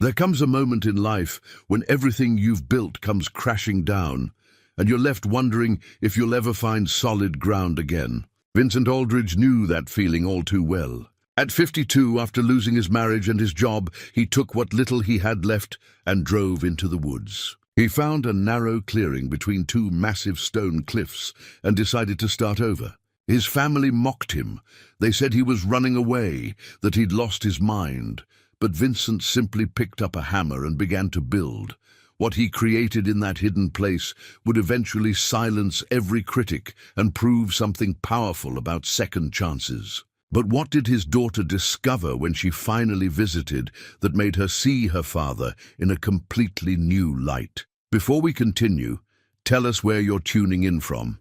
There comes a moment in life when everything you've built comes crashing down, and you're left wondering if you'll ever find solid ground again. Vincent Aldridge knew that feeling all too well. At 52, after losing his marriage and his job, he took what little he had left and drove into the woods. He found a narrow clearing between two massive stone cliffs and decided to start over. His family mocked him. They said he was running away, that he'd lost his mind. But Vincent simply picked up a hammer and began to build. What he created in that hidden place would eventually silence every critic and prove something powerful about second chances. But what did his daughter discover when she finally visited that made her see her father in a completely new light? Before we continue, tell us where you're tuning in from.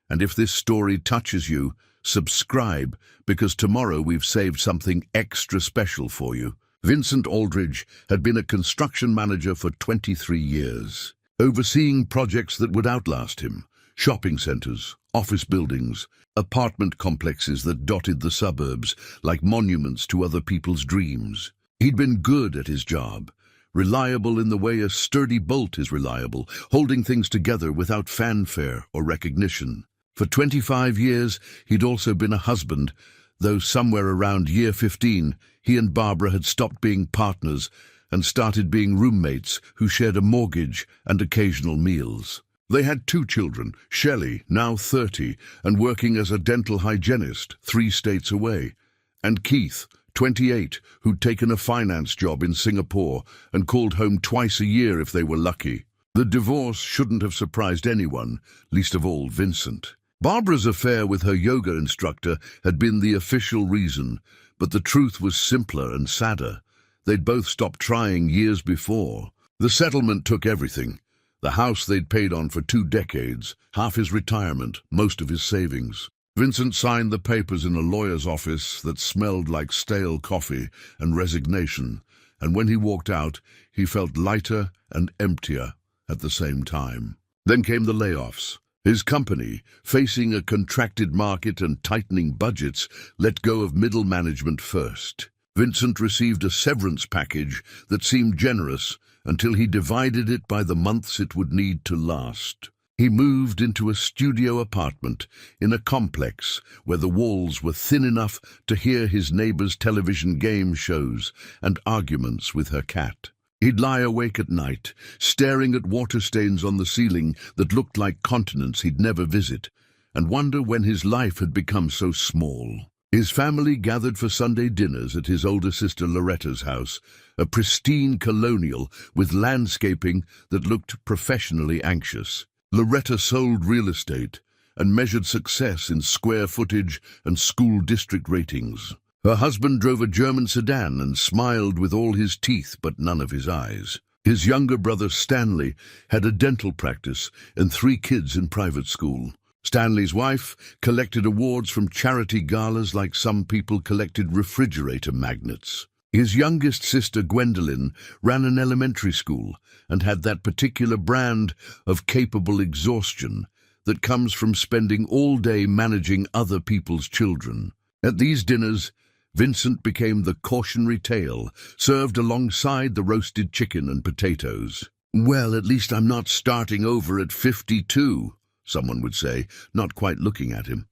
And if this story touches you, subscribe, because tomorrow we've saved something extra special for you. Vincent Aldridge had been a construction manager for 23 years, overseeing projects that would outlast him: shopping centers, office buildings, apartment complexes that dotted the suburbs like monuments to other people's dreams. He'd been good at his job, reliable in the way a sturdy bolt is reliable, holding things together without fanfare or recognition. For 25 years, he'd also been a husband, though somewhere around year 15, he and Barbara had stopped being partners and started being roommates who shared a mortgage and occasional meals. They had 2 children, Shelley, now 30, and working as a dental hygienist 3 states away, and Keith, 28, who'd taken a finance job in Singapore and called home twice a year if they were lucky. The divorce shouldn't have surprised anyone, least of all Vincent. Barbara's affair with her yoga instructor had been the official reason, but the truth was simpler and sadder. They'd both stopped trying years before. The settlement took everything: the house they'd paid on for 2 decades, half his retirement, most of his savings. Vincent signed the papers in a lawyer's office that smelled like stale coffee and resignation, and when he walked out, he felt lighter and emptier at the same time. Then came the layoffs. His company, facing a contracted market and tightening budgets, let go of middle management first. Vincent received a severance package that seemed generous until he divided it by the months it would need to last. He moved into a studio apartment in a complex where the walls were thin enough to hear his neighbor's television game shows and arguments with her cat. He'd lie awake at night, staring at water stains on the ceiling that looked like continents he'd never visit, and wonder when his life had become so small. His family gathered for Sunday dinners at his older sister Loretta's house, a pristine colonial with landscaping that looked professionally anxious. Loretta sold real estate and measured success in square footage and school district ratings. Her husband drove a German sedan and smiled with all his teeth but none of his eyes. His younger brother Stanley had a dental practice and 3 kids in private school. Stanley's wife collected awards from charity galas like some people collected refrigerator magnets. His youngest sister Gwendolyn ran an elementary school and had that particular brand of capable exhaustion that comes from spending all day managing other people's children. At these dinners, Vincent became the cautionary tale, served alongside the roasted chicken and potatoes. "Well, at least I'm not starting over at 52, someone would say, not quite looking at him.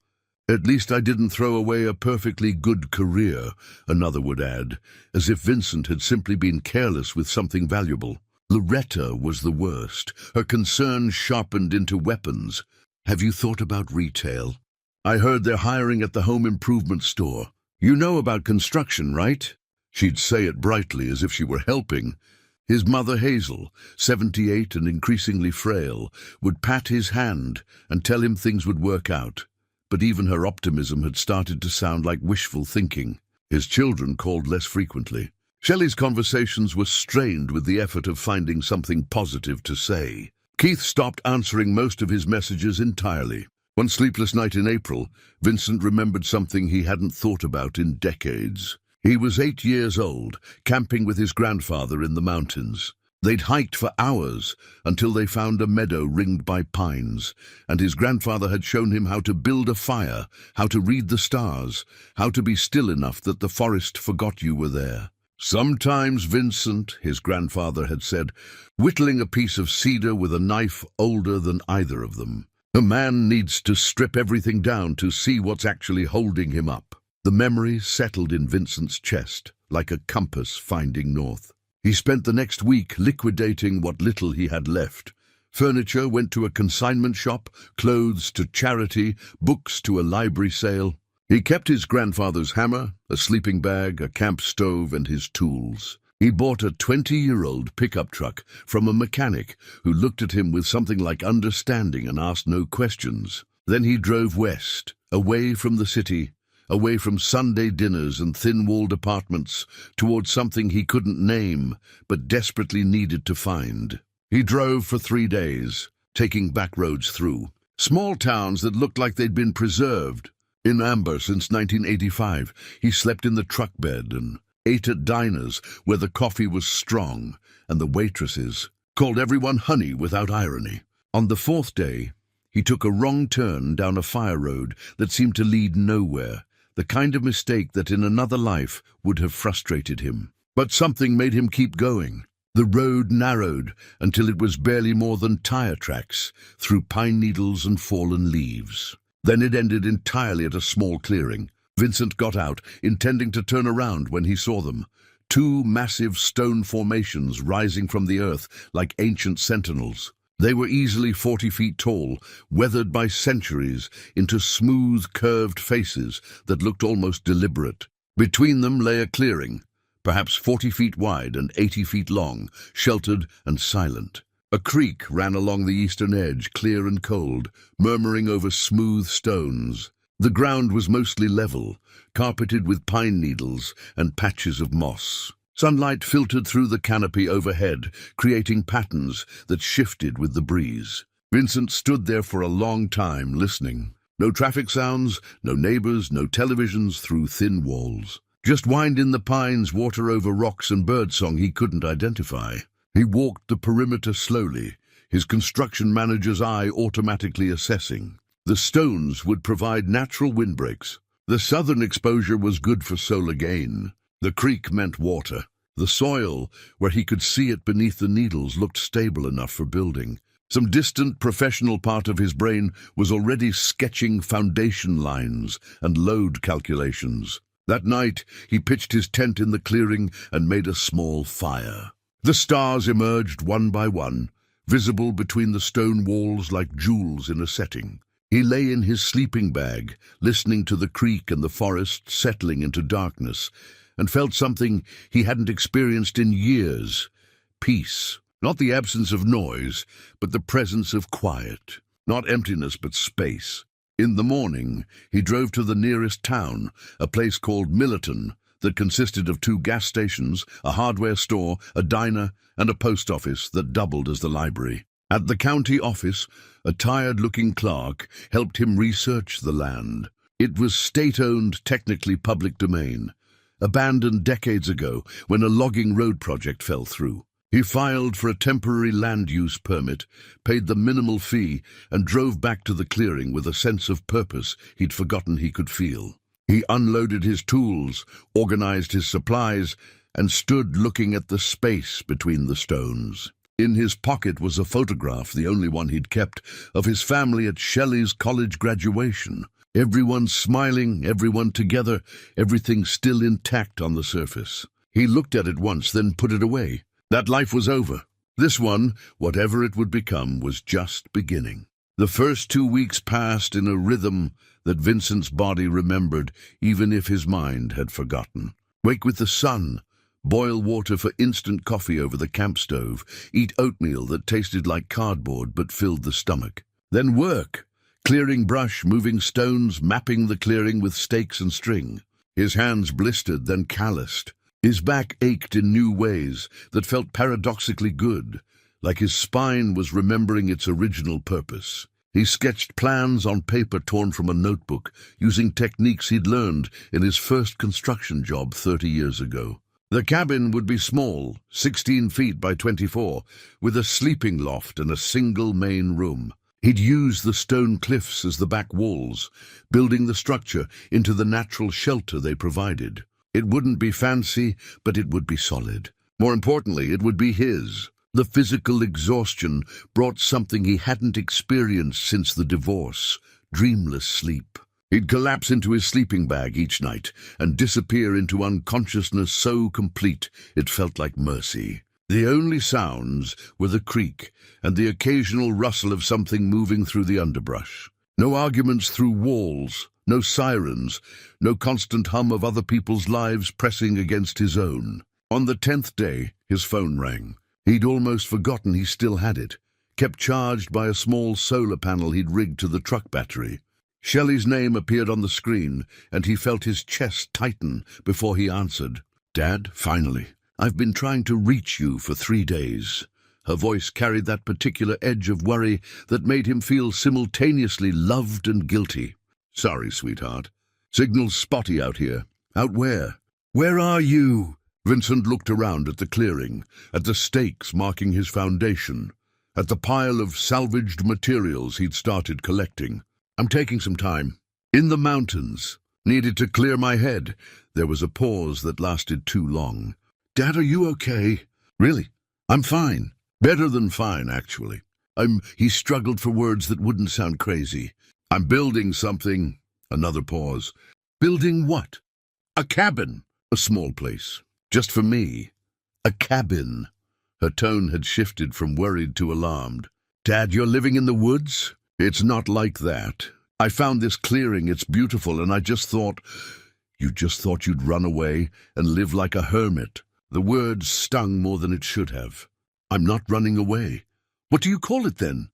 "At least I didn't throw away a perfectly good career," another would add, as if Vincent had simply been careless with something valuable. Loretta was the worst, her concerns sharpened into weapons. "Have you thought about retail? I heard they're hiring at the home improvement store. You know about construction, right?" She'd say it brightly as if she were helping. His mother Hazel, 78 and increasingly frail, would pat his hand and tell him things would work out. But even her optimism had started to sound like wishful thinking. His children called less frequently. Shelley's conversations were strained with the effort of finding something positive to say. Keith stopped answering most of his messages entirely. One sleepless night in April, Vincent remembered something he hadn't thought about in decades. He was 8 years old, camping with his grandfather in the mountains. They'd hiked for hours until they found a meadow ringed by pines, and his grandfather had shown him how to build a fire, how to read the stars, how to be still enough that the forest forgot you were there. "Sometimes, Vincent," his grandfather had said, whittling a piece of cedar with a knife older than either of them, "a man needs to strip everything down to see what's actually holding him up." The memory settled in Vincent's chest, like a compass finding north. He spent the next week liquidating what little he had left. Furniture went to a consignment shop, clothes to charity, books to a library sale. He kept his grandfather's hammer, a sleeping bag, a camp stove, and his tools. He bought a 20-year-old pickup truck from a mechanic who looked at him with something like understanding and asked no questions. Then he drove west, away from the city, away from Sunday dinners and thin-walled apartments, towards something he couldn't name but desperately needed to find. He drove for 3 days, taking back roads through small towns that looked like they'd been preserved in amber since 1985. He slept in the truck bed and ate at diners where the coffee was strong and the waitresses called everyone honey without irony. On the 4th day, he took a wrong turn down a fire road that seemed to lead nowhere, the kind of mistake that in another life would have frustrated him. But something made him keep going. The road narrowed until it was barely more than tire tracks through pine needles and fallen leaves. Then it ended entirely at a small clearing. Vincent got out, intending to turn around when he saw them. 2 massive stone formations rising from the earth like ancient sentinels. They were easily 40 feet tall, weathered by centuries into smooth, curved faces that looked almost deliberate. Between them lay a clearing, perhaps 40 feet wide and 80 feet long, sheltered and silent. A creek ran along the eastern edge, clear and cold, murmuring over smooth stones. The ground was mostly level, carpeted with pine needles and patches of moss. Sunlight filtered through the canopy overhead, creating patterns that shifted with the breeze. Vincent stood there for a long time, listening. No traffic sounds, no neighbors, no televisions through thin walls. Just wind in the pines, water over rocks, and birdsong he couldn't identify. He walked the perimeter slowly, his construction manager's eye automatically assessing. The stones would provide natural windbreaks. The southern exposure was good for solar gain. The creek meant water. The soil, where he could see it beneath the needles, looked stable enough for building. Some distant professional part of his brain was already sketching foundation lines and load calculations. That night, he pitched his tent in the clearing and made a small fire. The stars emerged one by one, visible between the stone walls like jewels in a setting. He lay in his sleeping bag, listening to the creek and the forest settling into darkness, and felt something he hadn't experienced in years. Peace. Not the absence of noise, but the presence of quiet. Not emptiness, but space. In the morning, he drove to the nearest town, a place called Millerton, that consisted of 2 gas stations, a hardware store, a diner, and a post office that doubled as the library. At the county office, a tired-looking clerk helped him research the land. It was state-owned, technically public domain, abandoned decades ago when a logging road project fell through. He filed for a temporary land use permit, paid the minimal fee, and drove back to the clearing with a sense of purpose he'd forgotten he could feel. He unloaded his tools, organized his supplies, and stood looking at the space between the stones. In his pocket was a photograph, the only one he'd kept, of his family at Shelley's college graduation. Everyone smiling, everyone together, everything still intact on the surface. He looked at it once, then put it away. That life was over. This one, whatever it would become, was just beginning. The first 2 weeks passed in a rhythm that Vincent's body remembered, even if his mind had forgotten. Wake with the sun, boil water for instant coffee over the camp stove, eat oatmeal that tasted like cardboard but filled the stomach. Then work, clearing brush, moving stones, mapping the clearing with stakes and string. His hands blistered, then calloused. His back ached in new ways that felt paradoxically good, like his spine was remembering its original purpose. He sketched plans on paper torn from a notebook, using techniques he'd learned in his first construction job 30 years ago. The cabin would be small, 16 feet by 24, with a sleeping loft and a single main room. He'd use the stone cliffs as the back walls, building the structure into the natural shelter they provided. It wouldn't be fancy, but it would be solid. More importantly, it would be his. The physical exhaustion brought something he hadn't experienced since the divorce: dreamless sleep. He'd collapse into his sleeping bag each night and disappear into unconsciousness so complete it felt like mercy. The only sounds were the creak and the occasional rustle of something moving through the underbrush. No arguments through walls, no sirens, no constant hum of other people's lives pressing against his own. On the 10th day, his phone rang. He'd almost forgotten he still had it, kept charged by a small solar panel he'd rigged to the truck battery. Shelley's name appeared on the screen, and he felt his chest tighten before he answered. "Dad, finally. I've been trying to reach you for 3 days." Her voice carried that particular edge of worry that made him feel simultaneously loved and guilty. "Sorry, sweetheart. Signal's spotty out here." "Out where?" "Where are you?" Vincent looked around at the clearing, at the stakes marking his foundation, at the pile of salvaged materials he'd started collecting. "I'm taking some time. In the mountains. Needed to clear my head." There was a pause that lasted too long. "Dad, are you okay?" "Really? I'm fine. Better than fine, actually. He struggled for words that wouldn't sound crazy. "I'm building something." Another pause. "Building what?" "A cabin. A small place. Just for me." "A cabin." Her tone had shifted from worried to alarmed. "Dad, you're living in the woods?" "It's not like that. I found this clearing, it's beautiful, and I just thought..." "You just thought you'd run away and live like a hermit." The words stung more than it should have. "I'm not running away." "What do you call it then?"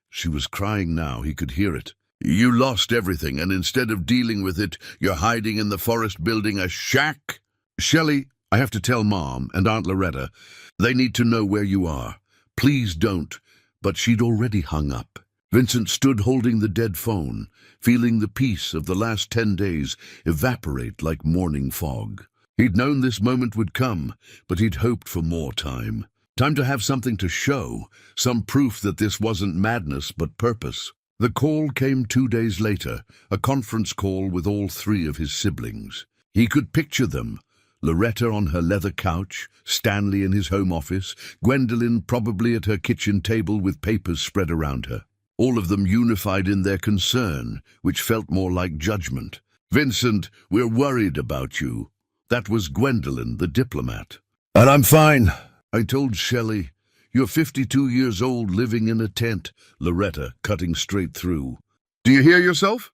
She was crying now, he could hear it. "You lost everything, and instead of dealing with it, you're hiding in the forest building a shack?" "Shelley, I have to tell Mom and Aunt Loretta. They need to know where you are. Please don't." But she'd already hung up. Vincent stood holding the dead phone, feeling the peace of the last 10 days evaporate like morning fog. He'd known this moment would come, but he'd hoped for more time. Time to have something to show, some proof that this wasn't madness but purpose. The call came 2 days later, a conference call with all 3 of his siblings. He could picture them: Loretta on her leather couch, Stanley in his home office, Gwendolyn probably at her kitchen table with papers spread around her. All of them unified in their concern, which felt more like judgment. "Vincent, we're worried about you." That was Gwendolyn, the diplomat. "And I'm fine," I told Shelley. "You're 52 years old living in a tent." Loretta cutting straight through. "Do you hear yourself?"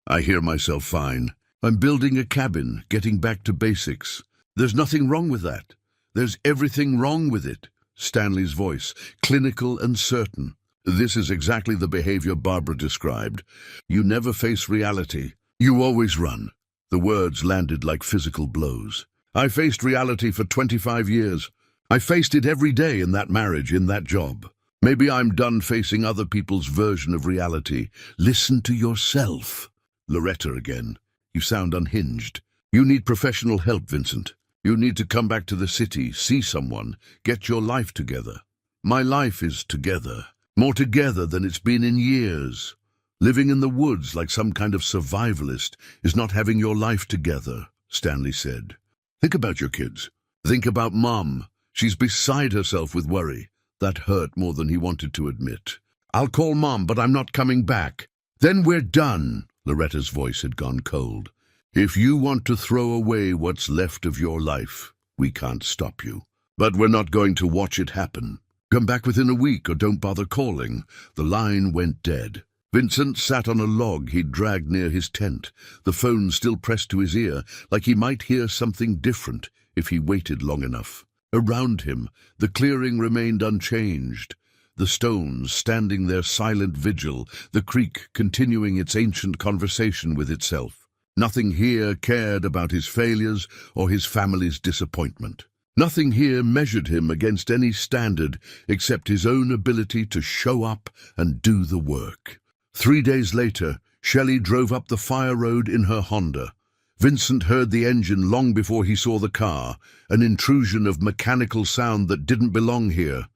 "I hear myself fine. I'm building a cabin, getting back to basics." "There's nothing wrong with that." "There's everything wrong with it." Stanley's voice, clinical and certain. "This is exactly the behavior Barbara described. You never face reality. You always run." The words landed like physical blows. "I faced reality for 25 years. I faced it every day in that marriage, in that job. Maybe I'm done facing other people's version of reality." "Listen to yourself." Loretta again. "You sound unhinged. You need professional help, Vincent. You need to come back to the city, see someone, get your life together." "My life is together. More together than it's been in years. Living in the woods like some kind of survivalist is not having your life together," Stanley said. "Think about your kids. Think about Mom. She's beside herself with worry." That hurt more than he wanted to admit. "I'll call Mom, but I'm not coming back." "Then we're done." Loretta's voice had gone cold. "If you want to throw away what's left of your life, we can't stop you. But we're not going to watch it happen. Come back within a week or don't bother calling." The line went dead. Vincent sat on a log he'd dragged near his tent, the phone still pressed to his ear, like he might hear something different if he waited long enough. Around him, the clearing remained unchanged. The stones standing their silent vigil, the creek continuing its ancient conversation with itself. Nothing here cared about his failures or his family's disappointment. Nothing here measured him against any standard except his own ability to show up and do the work. 3 days later, Shelley drove up the fire road in her Honda. Vincent heard the engine long before he saw the car, an intrusion of mechanical sound that didn't belong here.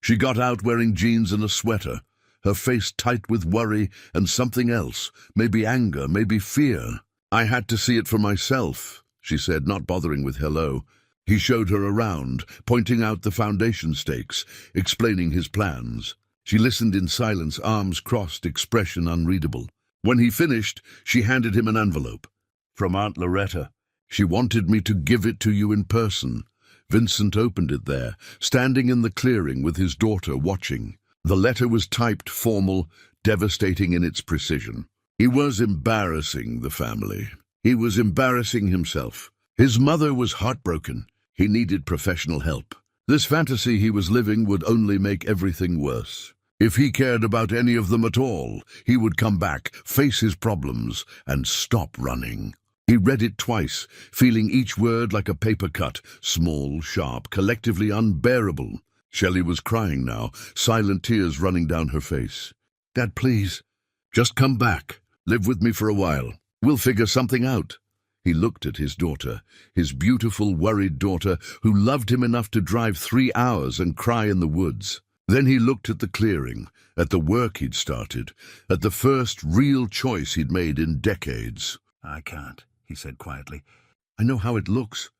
She got out wearing jeans and a sweater, her face tight with worry and something else, maybe anger, maybe fear. "I had to see it for myself," she said, not bothering with hello. He showed her around, pointing out the foundation stakes, explaining his plans. She listened in silence, arms crossed, expression unreadable. When he finished, she handed him an envelope. From Aunt Loretta. She wanted me to give it to you in person. Vincent opened it there, standing in the clearing with his daughter watching. The letter was typed, formal, devastating in its precision. He was embarrassing the family. He was embarrassing himself. His mother was heartbroken. He needed professional help. This fantasy he was living would only make everything worse. If he cared about any of them at all, he would come back, face his problems, and stop running. He read it twice, feeling each word like a paper cut, small, sharp, collectively unbearable. Shelley was crying now, silent tears running down her face. Dad, please, just come back. Live with me for a while. We'll figure something out. He looked at his daughter, his beautiful, worried daughter, who loved him enough to drive 3 hours and cry in the woods. Then he looked at the clearing, at the work he'd started, at the first real choice he'd made in decades. I can't, he said quietly. I know how it looks.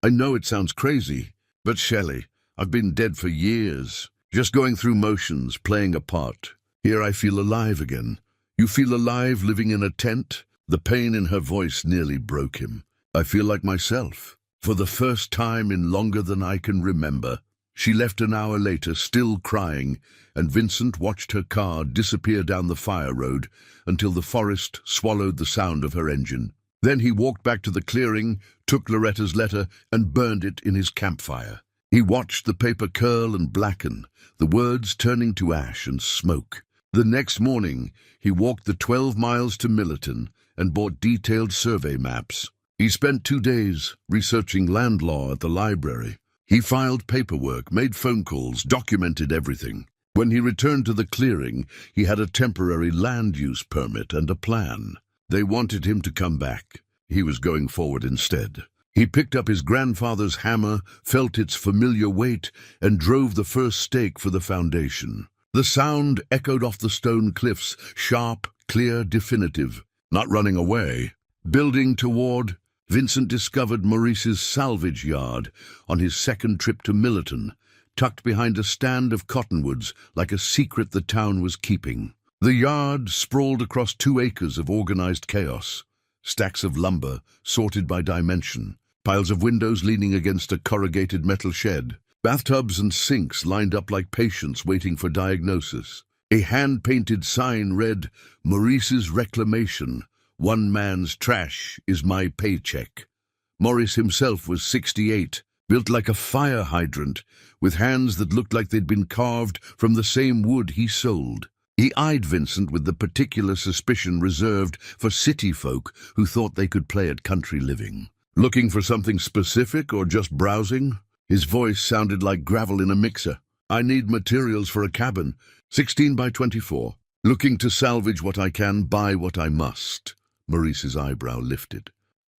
I know it sounds crazy, but Shelley, I've been dead for years, just going through motions, playing a part. Here I feel alive again. You feel alive living in a tent? The pain in her voice nearly broke him. I feel like myself, for the first time in longer than I can remember. She left an hour later, still crying, and Vincent watched her car disappear down the fire road until the forest swallowed the sound of her engine. Then he walked back to the clearing, took Loretta's letter, and burned it in his campfire. He watched the paper curl and blacken, the words turning to ash and smoke. The next morning, he walked the 12 miles to Millerton and bought detailed survey maps. He spent 2 days researching land law at the library. He filed paperwork, made phone calls, documented everything. When he returned to the clearing, he had a temporary land use permit and a plan. They wanted him to come back. He was going forward instead. He picked up his grandfather's hammer, felt its familiar weight, and drove the first stake for the foundation. The sound echoed off the stone cliffs, sharp, clear, definitive. Not running away. Building toward, Vincent discovered Maurice's salvage yard on his second trip to Millerton, tucked behind a stand of cottonwoods like a secret the town was keeping. The yard sprawled across 2 acres of organized chaos. Stacks of lumber, sorted by dimension. Piles of windows leaning against a corrugated metal shed. Bathtubs and sinks lined up like patients waiting for diagnosis. A hand-painted sign read, Maurice's Reclamation. One man's trash is my paycheck. Maurice himself was 68, built like a fire hydrant, with hands that looked like they'd been carved from the same wood he sold. He eyed Vincent with the particular suspicion reserved for city folk who thought they could play at country living. Looking for something specific or just browsing? His voice sounded like gravel in a mixer. I need materials for a cabin, 16 by 24. Looking to salvage what I can, buy what I must. Maurice's eyebrow lifted.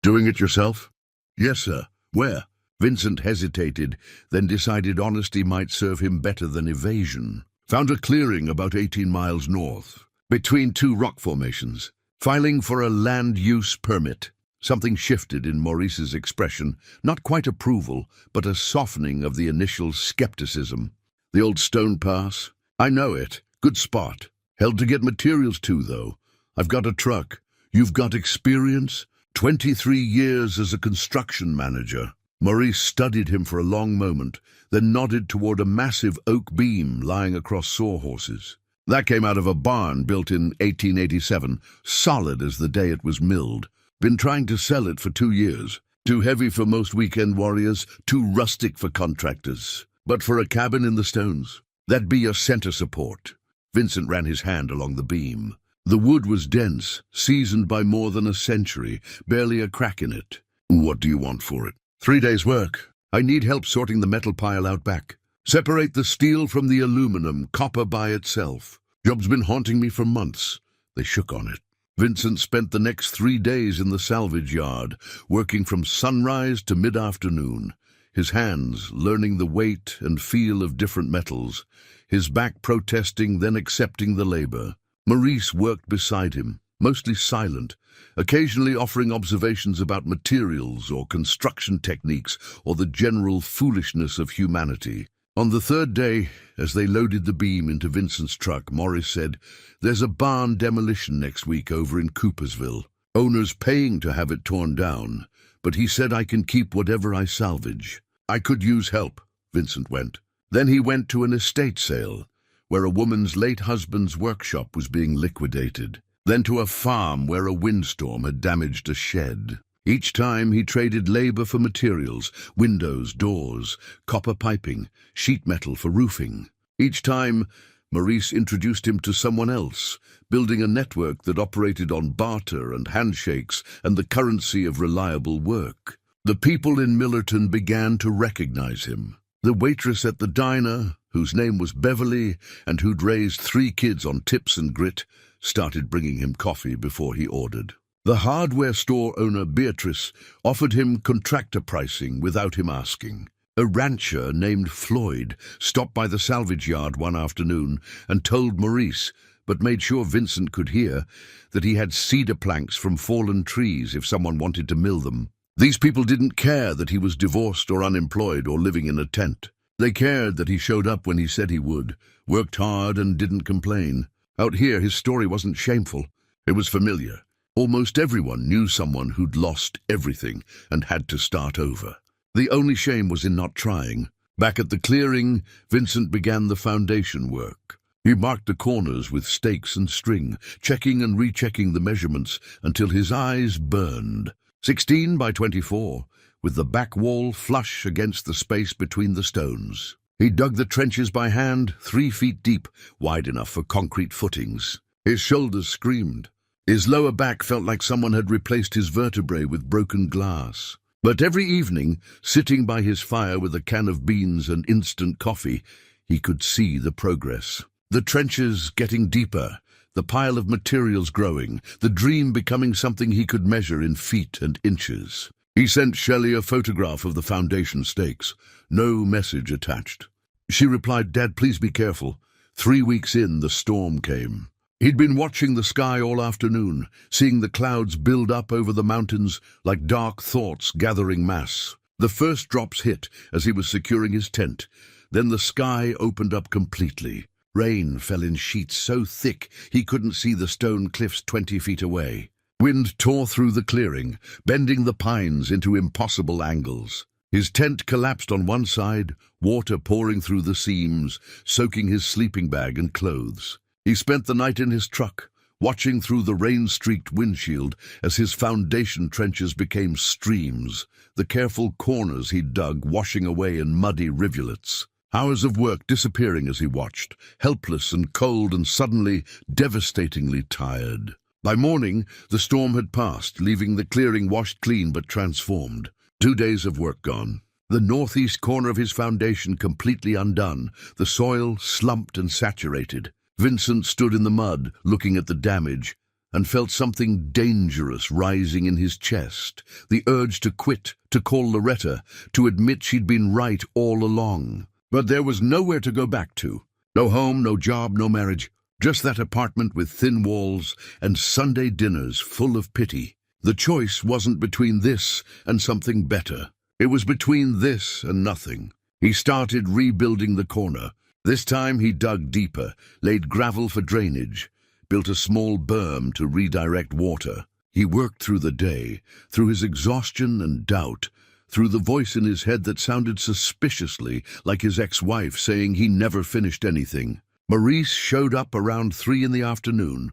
Doing it yourself? Yes, sir. Where? Vincent hesitated, then decided honesty might serve him better than evasion. Found a clearing about 18 miles north, between 2 rock formations. Filing for a land use permit. Something shifted in Maurice's expression, not quite approval, but a softening of the initial skepticism. The old stone pass? I know it. Good spot. Held to get materials to, though. I've got a truck. You've got experience? 23 years as a construction manager. Maurice studied him for a long moment, then nodded toward a massive oak beam lying across sawhorses. That came out of a barn built in 1887, solid as the day it was milled. Been trying to sell it for 2 years. Too heavy for most weekend warriors, too rustic for contractors. But for a cabin in the stones, that'd be your center support. Vincent ran his hand along the beam. The wood was dense, seasoned by more than a century, barely a crack in it. What do you want for it? 3 days' work. I need help sorting the metal pile out back. Separate the steel from the aluminum, copper by itself. Job's been haunting me for months. They shook on it. Vincent spent the next 3 days in the salvage yard, working from sunrise to mid-afternoon, his hands learning the weight and feel of different metals, his back protesting, then accepting the labor. Maurice worked beside him, mostly silent, occasionally offering observations about materials or construction techniques or the general foolishness of humanity. On the third day, as they loaded the beam into Vincent's truck, Morris said, "There's a barn demolition next week over in Coopersville. Owner's paying to have it torn down, but he said I can keep whatever I salvage. I could use help," Vincent went. Then he went to an estate sale, where a woman's late husband's workshop was being liquidated. Then to a farm where a windstorm had damaged a shed. Each time he traded labor for materials, windows, doors, copper piping, sheet metal for roofing. Each time, Maurice introduced him to someone else, building a network that operated on barter and handshakes and the currency of reliable work. The people in Millerton began to recognize him. The waitress at the diner, whose name was Beverly and who'd raised 3 kids on tips and grit, started bringing him coffee before he ordered. The hardware store owner, Beatrice, offered him contractor pricing without him asking. A rancher named Floyd stopped by the salvage yard one afternoon and told Maurice, but made sure Vincent could hear, that he had cedar planks from fallen trees if someone wanted to mill them. These people didn't care that he was divorced or unemployed or living in a tent. They cared that he showed up when he said he would, worked hard and didn't complain. Out here, his story wasn't shameful. It was familiar. Almost everyone knew someone who'd lost everything and had to start over. The only shame was in not trying. Back at the clearing, Vincent began the foundation work. He marked the corners with stakes and string, checking and rechecking the measurements until his eyes burned. 16 by 24, with the back wall flush against the space between the stones. He dug the trenches by hand, 3 feet deep, wide enough for concrete footings. His shoulders screamed. His lower back felt like someone had replaced his vertebrae with broken glass. But every evening, sitting by his fire with a can of beans and instant coffee, he could see the progress. The trenches getting deeper, the pile of materials growing, the dream becoming something he could measure in feet and inches. He sent Shelley a photograph of the foundation stakes, no message attached. She replied, "Dad, please be careful." 3 weeks in, the storm came. He'd been watching the sky all afternoon, seeing the clouds build up over the mountains like dark thoughts gathering mass. The first drops hit as he was securing his tent. Then the sky opened up completely. Rain fell in sheets so thick he couldn't see the stone cliffs 20 feet away. Wind tore through the clearing, bending the pines into impossible angles. His tent collapsed on one side, water pouring through the seams, soaking his sleeping bag and clothes. He spent the night in his truck, watching through the rain-streaked windshield as his foundation trenches became streams, the careful corners he'd dug washing away in muddy rivulets. Hours of work disappearing as he watched, helpless and cold and suddenly devastatingly tired. By morning, the storm had passed, leaving the clearing washed clean but transformed. 2 days of work gone. The northeast corner of his foundation completely undone, the soil slumped and saturated. Vincent stood in the mud, looking at the damage, and felt something dangerous rising in his chest, the urge to quit, to call Loretta, to admit she'd been right all along. But there was nowhere to go back to. No home, no job, no marriage. Just that apartment with thin walls and Sunday dinners full of pity. The choice wasn't between this and something better. It was between this and nothing. He started rebuilding the corner. This time he dug deeper, laid gravel for drainage, built a small berm to redirect water. He worked through the day, through his exhaustion and doubt, through the voice in his head that sounded suspiciously like his ex-wife saying he never finished anything. Maurice showed up around 3 in the afternoon,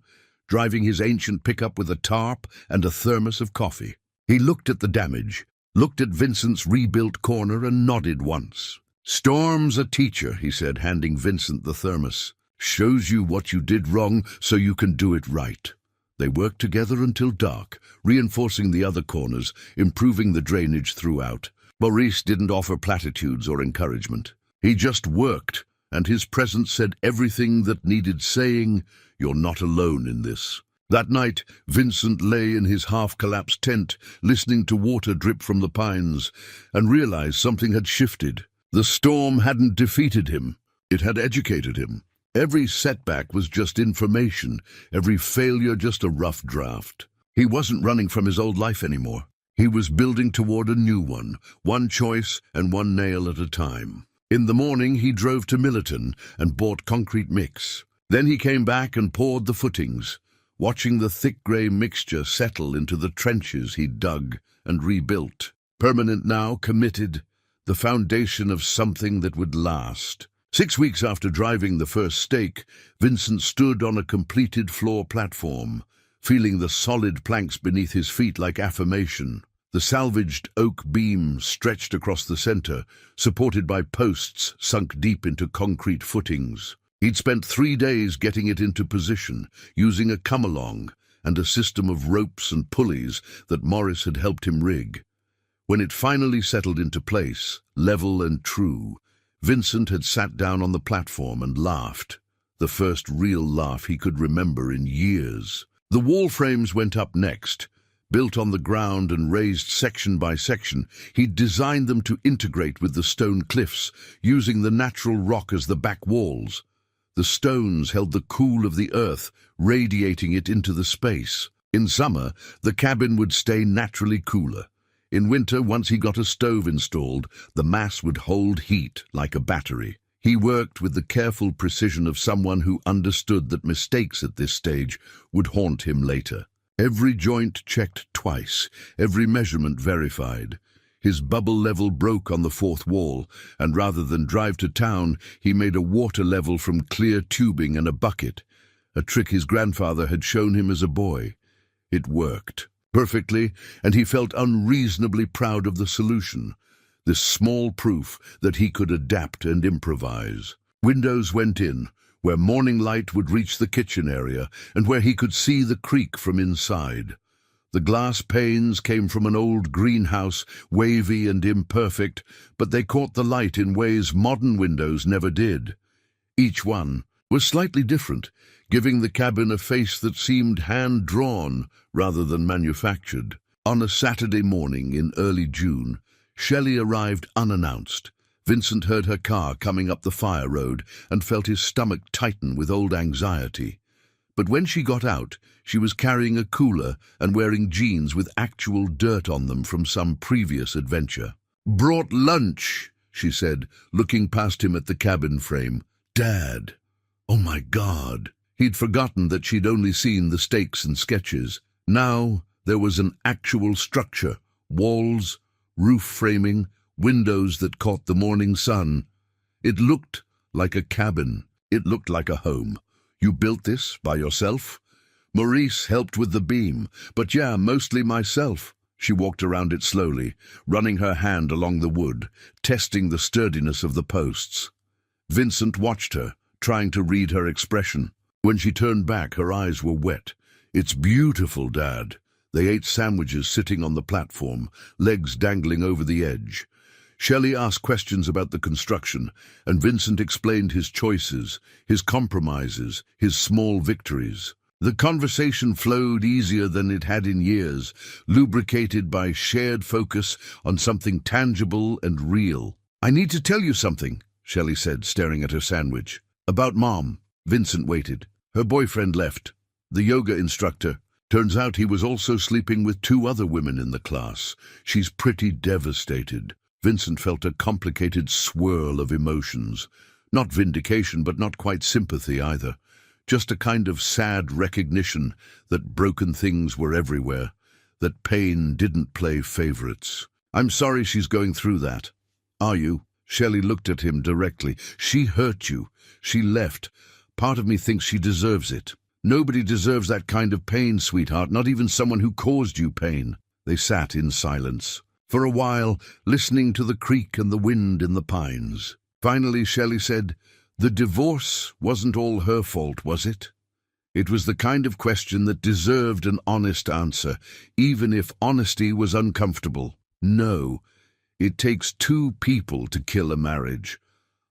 driving his ancient pickup with a tarp and a thermos of coffee. He looked at the damage, looked at Vincent's rebuilt corner and nodded once. "Storm's a teacher," he said, handing Vincent the thermos. "Shows you what you did wrong so you can do it right." They worked together until dark, reinforcing the other corners, improving the drainage throughout. Maurice didn't offer platitudes or encouragement. He just worked, and his presence said everything that needed saying. "You're not alone in this." That night, Vincent lay in his half-collapsed tent, listening to water drip from the pines, and realized something had shifted. The storm hadn't defeated him. It had educated him. Every setback was just information, every failure just a rough draft. He wasn't running from his old life anymore. He was building toward a new one choice and one nail at a time. In the morning, he drove to Millerton and bought concrete mix. Then he came back and poured the footings, watching the thick grey mixture settle into the trenches he'd dug and rebuilt. Permanent now, committed, the foundation of something that would last. 6 weeks after driving the first stake, Vincent stood on a completed floor platform, feeling the solid planks beneath his feet like affirmation. The salvaged oak beam stretched across the center, supported by posts sunk deep into concrete footings. He'd spent 3 days getting it into position, using a come-along and a system of ropes and pulleys that Morris had helped him rig. When it finally settled into place, level and true, Vincent had sat down on the platform and laughed, the first real laugh he could remember in years. The wall frames went up next. Built on the ground and raised section by section, he'd designed them to integrate with the stone cliffs, using the natural rock as the back walls. The stones held the cool of the earth, radiating it into the space. In summer, the cabin would stay naturally cooler. In winter, once he got a stove installed, the mass would hold heat like a battery. He worked with the careful precision of someone who understood that mistakes at this stage would haunt him later. Every joint checked twice, every measurement verified. His bubble level broke on the fourth wall, and rather than drive to town, he made a water level from clear tubing and a bucket, a trick his grandfather had shown him as a boy. It worked perfectly, and he felt unreasonably proud of the solution, this small proof that he could adapt and improvise. Windows went in, where morning light would reach the kitchen area and where he could see the creek from inside. The glass panes came from an old greenhouse, wavy and imperfect, but they caught the light in ways modern windows never did. Each one was slightly different, giving the cabin a face that seemed hand-drawn rather than manufactured. On a Saturday morning in early June, Shelley arrived unannounced. Vincent heard her car coming up the fire road and felt his stomach tighten with old anxiety. But when she got out, she was carrying a cooler and wearing jeans with actual dirt on them from some previous adventure. "Brought lunch," she said, looking past him at the cabin frame. "Dad. Oh my God." He'd forgotten that she'd only seen the stakes and sketches. Now there was an actual structure, walls, roof framing, windows that caught the morning sun. It looked like a cabin. It looked like a home. "You built this by yourself?" "Maurice helped with the beam, but yeah, mostly myself." She walked around it slowly, running her hand along the wood, testing the sturdiness of the posts. Vincent watched her, trying to read her expression. When she turned back, her eyes were wet. "It's beautiful, Dad." They ate sandwiches sitting on the platform, legs dangling over the edge. Shelley asked questions about the construction, and Vincent explained his choices, his compromises, his small victories. The conversation flowed easier than it had in years, lubricated by shared focus on something tangible and real. "I need to tell you something," Shelley said, staring at her sandwich. "About Mom." Vincent waited. Her boyfriend left, the yoga instructor. Turns out he was also sleeping with 2 other women in the class. She's pretty devastated. Vincent felt a complicated swirl of emotions. Not vindication, but not quite sympathy either. Just a kind of sad recognition that broken things were everywhere, that pain didn't play favorites. "I'm sorry she's going through that." "Are you?" Shelley looked at him directly. "She hurt you. She left. Part of me thinks she deserves it." "Nobody deserves that kind of pain, sweetheart, not even someone who caused you pain." They sat in silence, for a while, listening to the creek and the wind in the pines. Finally, Shelley said, "The divorce wasn't all her fault, was it?" It was the kind of question that deserved an honest answer, even if honesty was uncomfortable. "No. It takes 2 people to kill a marriage.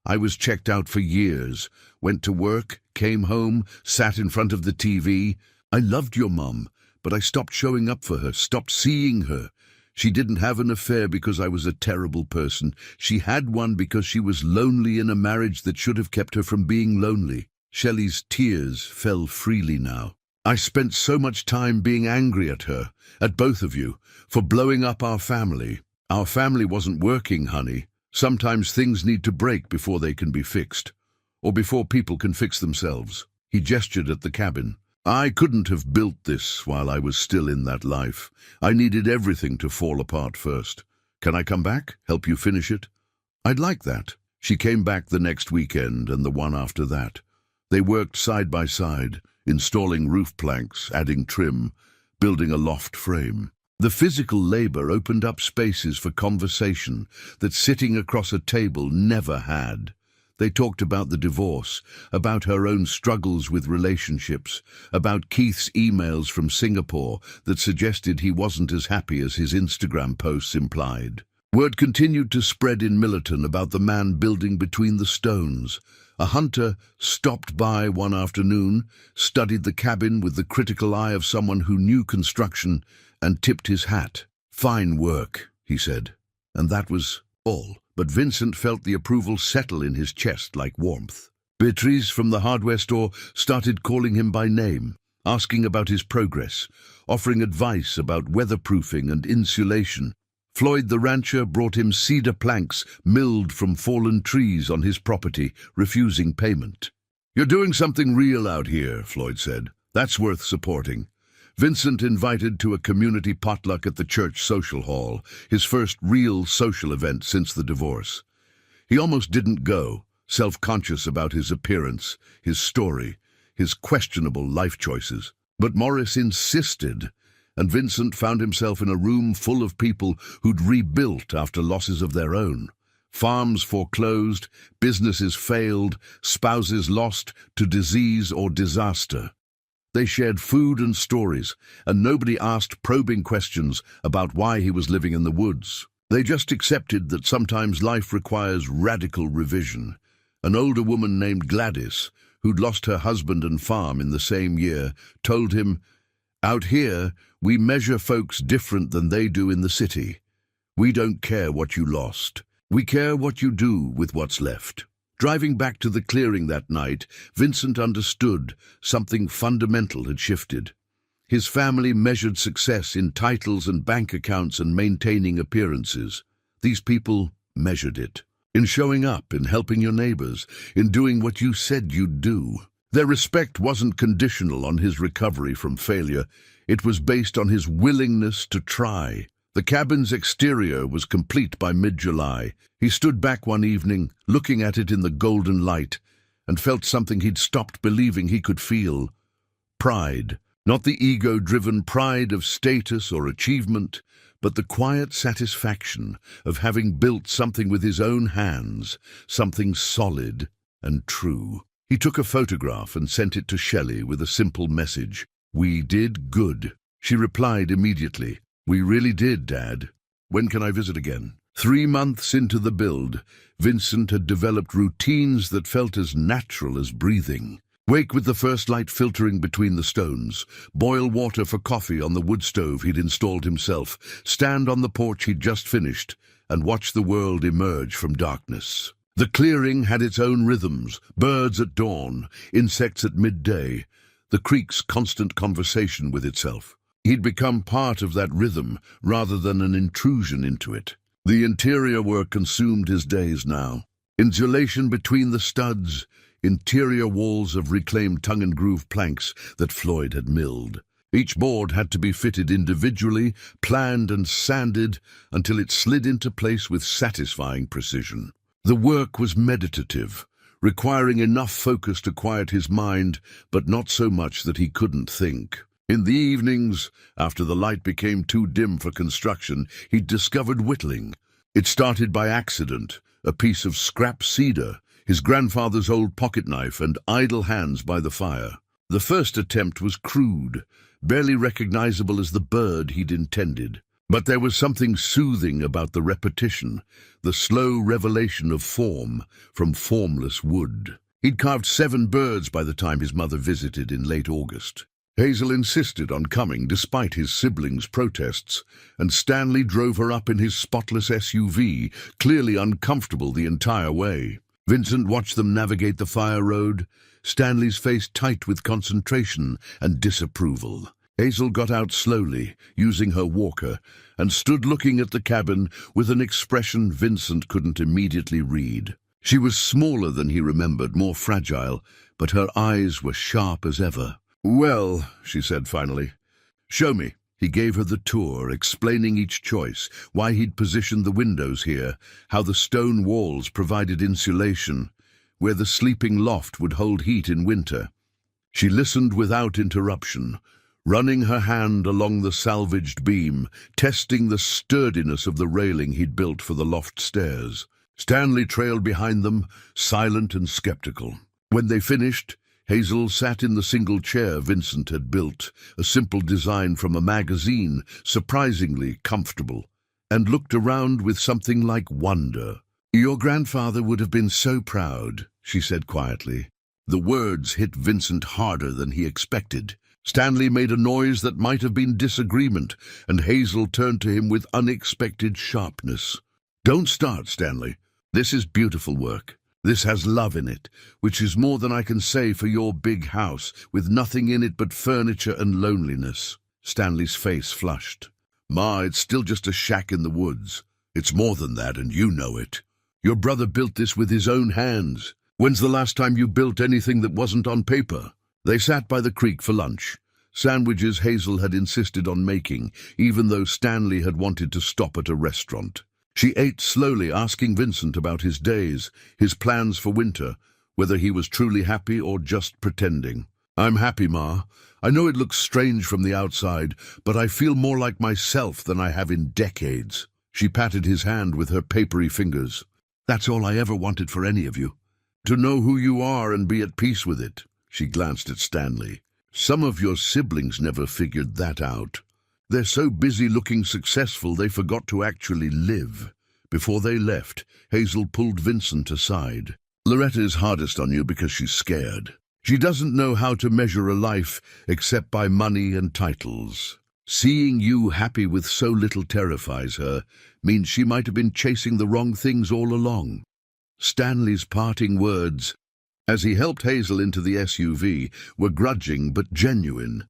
I was checked out for years, went to work, came home, sat in front of the TV. I loved your mum, but I stopped showing up for her, stopped seeing her. She didn't have an affair because I was a terrible person. She had one because she was lonely in a marriage that should have kept her from being lonely. Shelley's tears fell freely now. "I spent so much time being angry at her, at both of you, for blowing up our family. Our family wasn't working, honey. Sometimes things need to break before they can be fixed, or before people can fix themselves." He gestured at the cabin. "I couldn't have built this while I was still in that life. I needed everything to fall apart first. Can I come back, help you finish it?" "I'd like that." She came back the next weekend and the one after that. They worked side by side, installing roof planks, adding trim, building a loft frame. The physical labor opened up spaces for conversation that sitting across a table never had. They talked about the divorce, about her own struggles with relationships, about Keith's emails from Singapore that suggested he wasn't as happy as his Instagram posts implied. Word continued to spread in Millerton about the man building between the stones. A hunter stopped by one afternoon, studied the cabin with the critical eye of someone who knew construction, and tipped his hat. "Fine work," he said. And that was all. But Vincent felt the approval settle in his chest like warmth. Beatrice from the hardware store started calling him by name, asking about his progress, offering advice about weatherproofing and insulation. Floyd the rancher brought him cedar planks milled from fallen trees on his property, refusing payment. "You're doing something real out here," Floyd said. "That's worth supporting." Vincent invited to a community potluck at the church social hall, his first real social event since the divorce. He almost didn't go, self-conscious about his appearance, his story, his questionable life choices. But Morris insisted, and Vincent found himself in a room full of people who'd rebuilt after losses of their own. Farms foreclosed, businesses failed, spouses lost to disease or disaster. They shared food and stories, and nobody asked probing questions about why he was living in the woods. They just accepted that sometimes life requires radical revision. An older woman named Gladys, who'd lost her husband and farm in the same year, told him, "Out here, we measure folks different than they do in the city. We don't care what you lost. We care what you do with what's left." Driving back to the clearing that night, Vincent understood something fundamental had shifted. His family measured success in titles and bank accounts and maintaining appearances. These people measured it in showing up, in helping your neighbors, in doing what you said you'd do. Their respect wasn't conditional on his recovery from failure. It was based on his willingness to try. The cabin's exterior was complete by mid-July. He stood back one evening, looking at it in the golden light, and felt something he'd stopped believing he could feel. Pride. Not the ego-driven pride of status or achievement, but the quiet satisfaction of having built something with his own hands, something solid and true. He took a photograph and sent it to Shelley with a simple message. "We did good." She replied immediately. "We really did, Dad. When can I visit again?" 3 months into the build, Vincent had developed routines that felt as natural as breathing. Wake with the first light filtering between the stones, boil water for coffee on the wood stove he'd installed himself, stand on the porch he'd just finished, and watch the world emerge from darkness. The clearing had its own rhythms, birds at dawn, insects at midday, the creek's constant conversation with itself. He'd become part of that rhythm rather than an intrusion into it. The interior work consumed his days now. Insulation between the studs, interior walls of reclaimed tongue-and-groove planks that Floyd had milled. Each board had to be fitted individually, planned and sanded until it slid into place with satisfying precision. The work was meditative, requiring enough focus to quiet his mind, but not so much that he couldn't think. In the evenings, after the light became too dim for construction, he discovered whittling. It started by accident, a piece of scrap cedar, his grandfather's old pocket knife, and idle hands by the fire. The first attempt was crude, barely recognizable as the bird he'd intended. But there was something soothing about the repetition, the slow revelation of form from formless wood. He'd carved 7 birds by the time his mother visited in late August. Hazel insisted on coming despite his siblings' protests, and Stanley drove her up in his spotless SUV, clearly uncomfortable the entire way. Vincent watched them navigate the fire road, Stanley's face tight with concentration and disapproval. Hazel got out slowly, using her walker, and stood looking at the cabin with an expression Vincent couldn't immediately read. She was smaller than he remembered, more fragile, but her eyes were sharp as ever. "Well," she said finally, "show me." He gave her the tour, explaining each choice, why he'd positioned the windows here, how the stone walls provided insulation, where the sleeping loft would hold heat in winter. She listened without interruption, running her hand along the salvaged beam, testing the sturdiness of the railing he'd built for the loft stairs. Stanley trailed behind them, silent and skeptical. When they finished, Hazel sat in the single chair Vincent had built, a simple design from a magazine, surprisingly comfortable, and looked around with something like wonder. "Your grandfather would have been so proud," she said quietly. The words hit Vincent harder than he expected. Stanley made a noise that might have been disagreement, and Hazel turned to him with unexpected sharpness. "Don't start, Stanley. This is beautiful work. This has love in it, which is more than I can say for your big house, with nothing in it but furniture and loneliness." Stanley's face flushed. "Ma, it's still just a shack in the woods. It's more than that, and you know it. Your brother built this with his own hands. When's the last time you built anything that wasn't on paper?" They sat by the creek for lunch. Sandwiches Hazel had insisted on making, even though Stanley had wanted to stop at a restaurant. She ate slowly, asking Vincent about his days, his plans for winter, whether he was truly happy or just pretending. "I'm happy, Ma. I know it looks strange from the outside, but I feel more like myself than I have in decades." She patted his hand with her papery fingers. "That's all I ever wanted for any of you. To know who you are and be at peace with it." She glanced at Stanley. "Some of your siblings never figured that out. They're so busy looking successful they forgot to actually live." Before they left, Hazel pulled Vincent aside. "Loretta's hardest on you because she's scared. She doesn't know how to measure a life except by money and titles. Seeing you happy with so little terrifies her, means she might have been chasing the wrong things all along." Stanley's parting words, as he helped Hazel into the SUV, were grudging but genuine.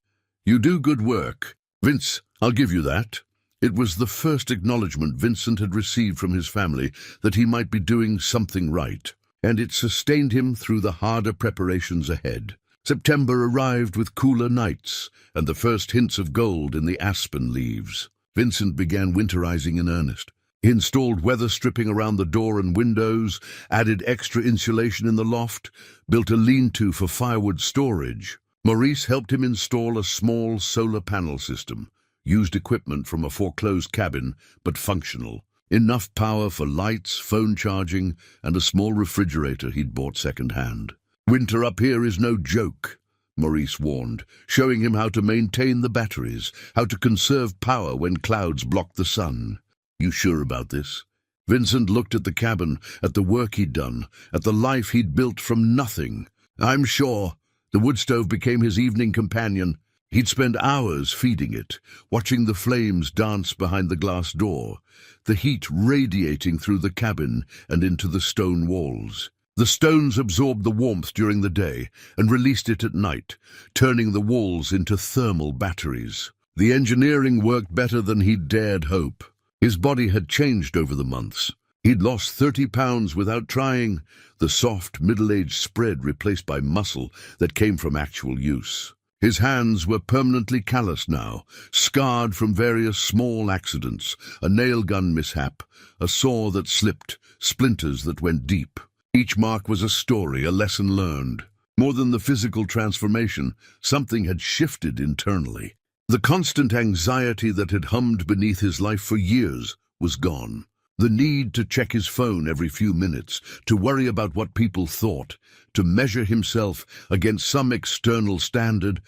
"You do good work, Vince, I'll give you that." It was the first acknowledgement Vincent had received from his family that he might be doing something right, and it sustained him through the harder preparations ahead. September arrived with cooler nights and the first hints of gold in the aspen leaves. Vincent began winterizing in earnest. He installed weather stripping around the door and windows, added extra insulation in the loft, built a lean-to for firewood storage. Maurice helped him install a small solar panel system, used equipment from a foreclosed cabin, but functional. Enough power for lights, phone charging, and a small refrigerator he'd bought second-hand. "Winter up here is no joke," Maurice warned, showing him how to maintain the batteries, how to conserve power when clouds blocked the sun. "You sure about this?" Vincent looked at the cabin, at the work he'd done, at the life he'd built from nothing. "I'm sure." The wood stove became his evening companion. He'd spend hours feeding it, watching the flames dance behind the glass door, the heat radiating through the cabin and into the stone walls. The stones absorbed the warmth during the day and released it at night, turning the walls into thermal batteries. The engineering worked better than he'd dared hope. His body had changed over the months. He'd lost 30 pounds without trying, the soft, middle-aged spread replaced by muscle that came from actual use. His hands were permanently calloused now, scarred from various small accidents, a nail gun mishap, a saw that slipped, splinters that went deep. Each mark was a story, a lesson learned. More than the physical transformation, something had shifted internally. The constant anxiety that had hummed beneath his life for years was gone. The need to check his phone every few minutes, to worry about what people thought, to measure himself against some external standard,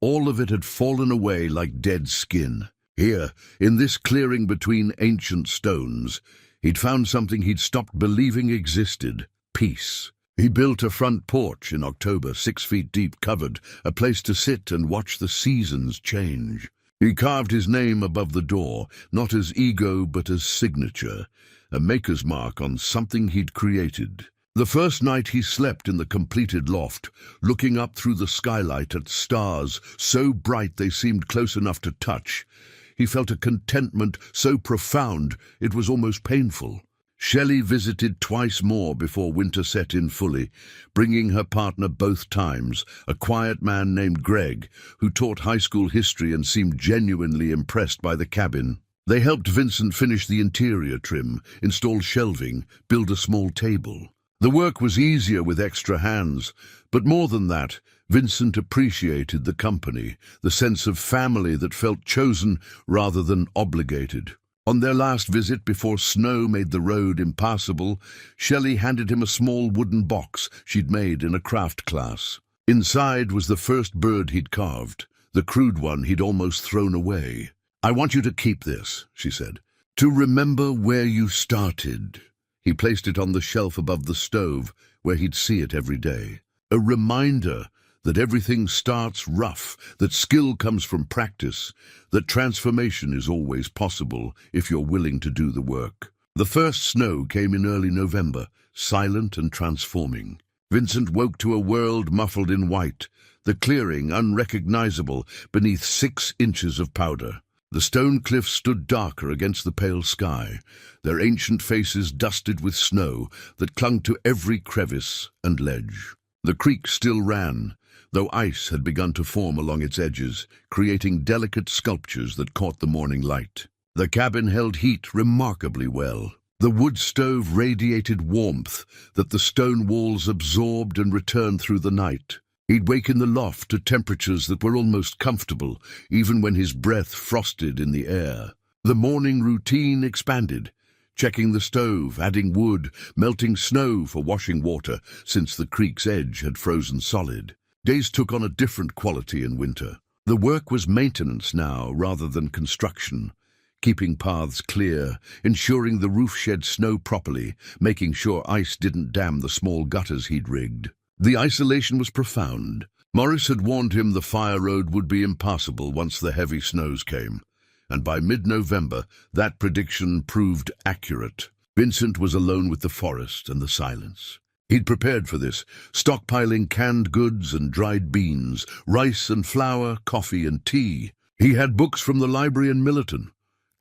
all of it had fallen away like dead skin. Here, in this clearing between ancient stones, he'd found something he'd stopped believing existed: peace. He built a front porch in October, 6 feet deep, covered, a place to sit and watch the seasons change. He carved his name above the door, not as ego but as signature, a maker's mark on something he'd created. The first night he slept in the completed loft, looking up through the skylight at stars so bright they seemed close enough to touch. He felt a contentment so profound it was almost painful. Shelley visited twice more before winter set in fully, bringing her partner both times, a quiet man named Greg, who taught high school history and seemed genuinely impressed by the cabin. They helped Vincent finish the interior trim, install shelving, build a small table. The work was easier with extra hands, but more than that, Vincent appreciated the company, the sense of family that felt chosen rather than obligated. On their last visit before snow made the road impassable, Shelley handed him a small wooden box she'd made in a craft class. Inside was the first bird he'd carved, the crude one he'd almost thrown away. "I want you to keep this," she said, "to remember where you started." He placed it on the shelf above the stove, where he'd see it every day. A reminder that everything starts rough, that skill comes from practice, that transformation is always possible if you're willing to do the work. The first snow came in early November, silent and transforming. Vincent woke to a world muffled in white, the clearing unrecognizable beneath 6 inches of powder. The stone cliffs stood darker against the pale sky, their ancient faces dusted with snow that clung to every crevice and ledge. The creek still ran, though ice had begun to form along its edges, creating delicate sculptures that caught the morning light. The cabin held heat remarkably well. The wood stove radiated warmth that the stone walls absorbed and returned through the night. He'd wake in the loft to temperatures that were almost comfortable, even when his breath frosted in the air. The morning routine expanded, checking the stove, adding wood, melting snow for washing water, since the creek's edge had frozen solid. Days took on a different quality in winter. The work was maintenance now rather than construction, keeping paths clear, ensuring the roof shed snow properly, making sure ice didn't dam the small gutters he'd rigged. The isolation was profound. Morris had warned him the fire road would be impassable once the heavy snows came, and by mid-November that prediction proved accurate. Vincent was alone with the forest and the silence. He'd prepared for this, stockpiling canned goods and dried beans, rice and flour, coffee and tea. He had books from the library in Millerton,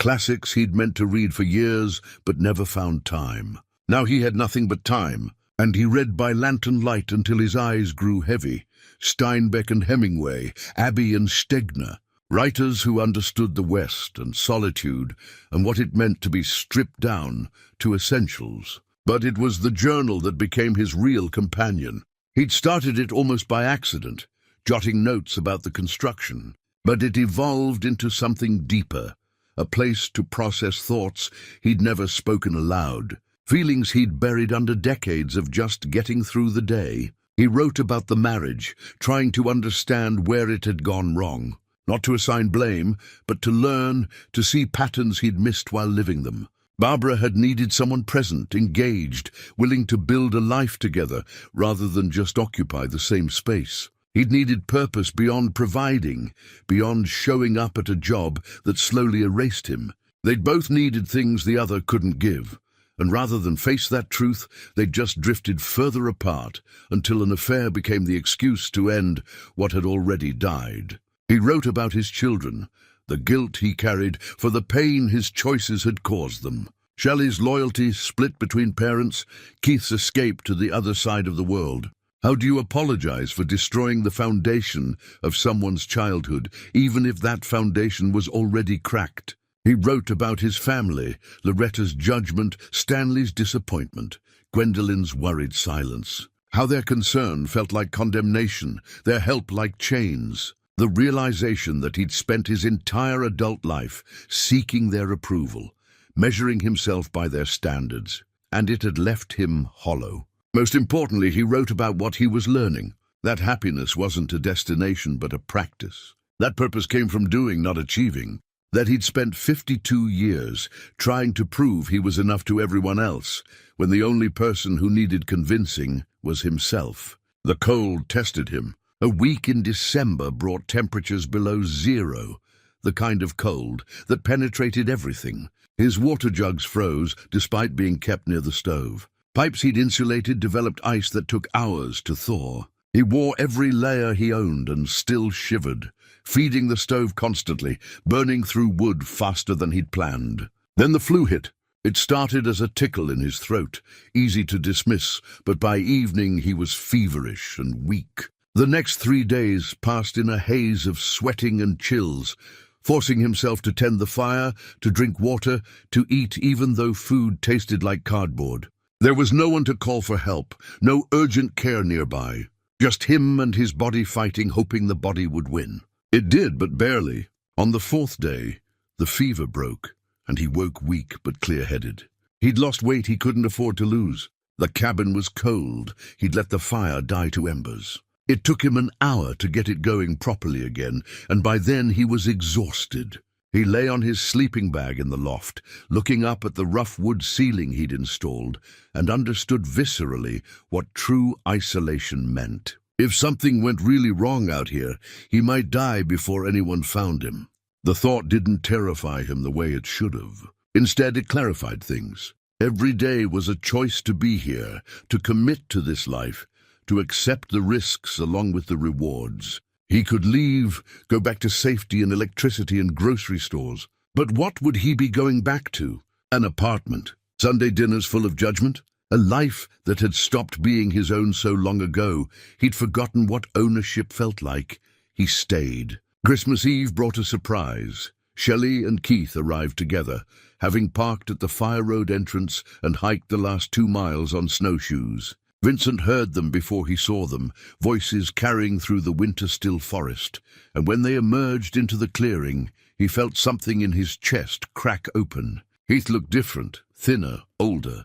classics he'd meant to read for years but never found time. Now he had nothing but time, and he read by lantern light until his eyes grew heavy. Steinbeck and Hemingway, Abbey and Stegner, writers who understood the West and solitude and what it meant to be stripped down to essentials. But it was the journal that became his real companion. He'd started it almost by accident, jotting notes about the construction. But it evolved into something deeper, a place to process thoughts he'd never spoken aloud, feelings he'd buried under decades of just getting through the day. He wrote about the marriage, trying to understand where it had gone wrong. Not to assign blame, but to learn, to see patterns he'd missed while living them. Barbara had needed someone present, engaged, willing to build a life together rather than just occupy the same space. He'd needed purpose beyond providing, beyond showing up at a job that slowly erased him. They'd both needed things the other couldn't give, and rather than face that truth, they'd just drifted further apart until an affair became the excuse to end what had already died. He wrote about his children, the guilt he carried for the pain his choices had caused them. Shelley's loyalty split between parents, Keith's escape to the other side of the world. How do you apologize for destroying the foundation of someone's childhood, even if that foundation was already cracked? He wrote about his family, Loretta's judgment, Stanley's disappointment, Gwendolyn's worried silence. How their concern felt like condemnation, their help like chains. The realization that he'd spent his entire adult life seeking their approval, measuring himself by their standards, and it had left him hollow. Most importantly, he wrote about what he was learning. That happiness wasn't a destination but a practice. That purpose came from doing, not achieving. That he'd spent 52 years trying to prove he was enough to everyone else, when the only person who needed convincing was himself. The cold tested him. A week in December brought temperatures below 0, the kind of cold that penetrated everything. His water jugs froze despite being kept near the stove. Pipes he'd insulated developed ice that took hours to thaw. He wore every layer he owned and still shivered, feeding the stove constantly, burning through wood faster than he'd planned. Then the flu hit. It started as a tickle in his throat, easy to dismiss, but by evening he was feverish and weak. The next 3 days passed in a haze of sweating and chills, forcing himself to tend the fire, to drink water, to eat even though food tasted like cardboard. There was no one to call for help, no urgent care nearby. Just him and his body fighting, hoping the body would win. It did, but barely. On the 4th day, the fever broke, and he woke weak but clear-headed. He'd lost weight he couldn't afford to lose. The cabin was cold. He'd let the fire die to embers. It took him an hour to get it going properly again, and by then he was exhausted. He lay on his sleeping bag in the loft, looking up at the rough wood ceiling he'd installed, and understood viscerally what true isolation meant. If something went really wrong out here, he might die before anyone found him. The thought didn't terrify him the way it should have. Instead, it clarified things. Every day was a choice to be here, to commit to this life, to accept the risks along with the rewards. He could leave, go back to safety and electricity and grocery stores. But what would he be going back to? An apartment, Sunday dinners full of judgment, a life that had stopped being his own so long ago. He'd forgotten what ownership felt like. He stayed. Christmas Eve brought a surprise. Shelley and Keith arrived together, having parked at the Fire Road entrance and hiked the last 2 miles on snowshoes. Vincent heard them before he saw them, voices carrying through the winter-still forest, and when they emerged into the clearing, he felt something in his chest crack open. Heath looked different, thinner, older,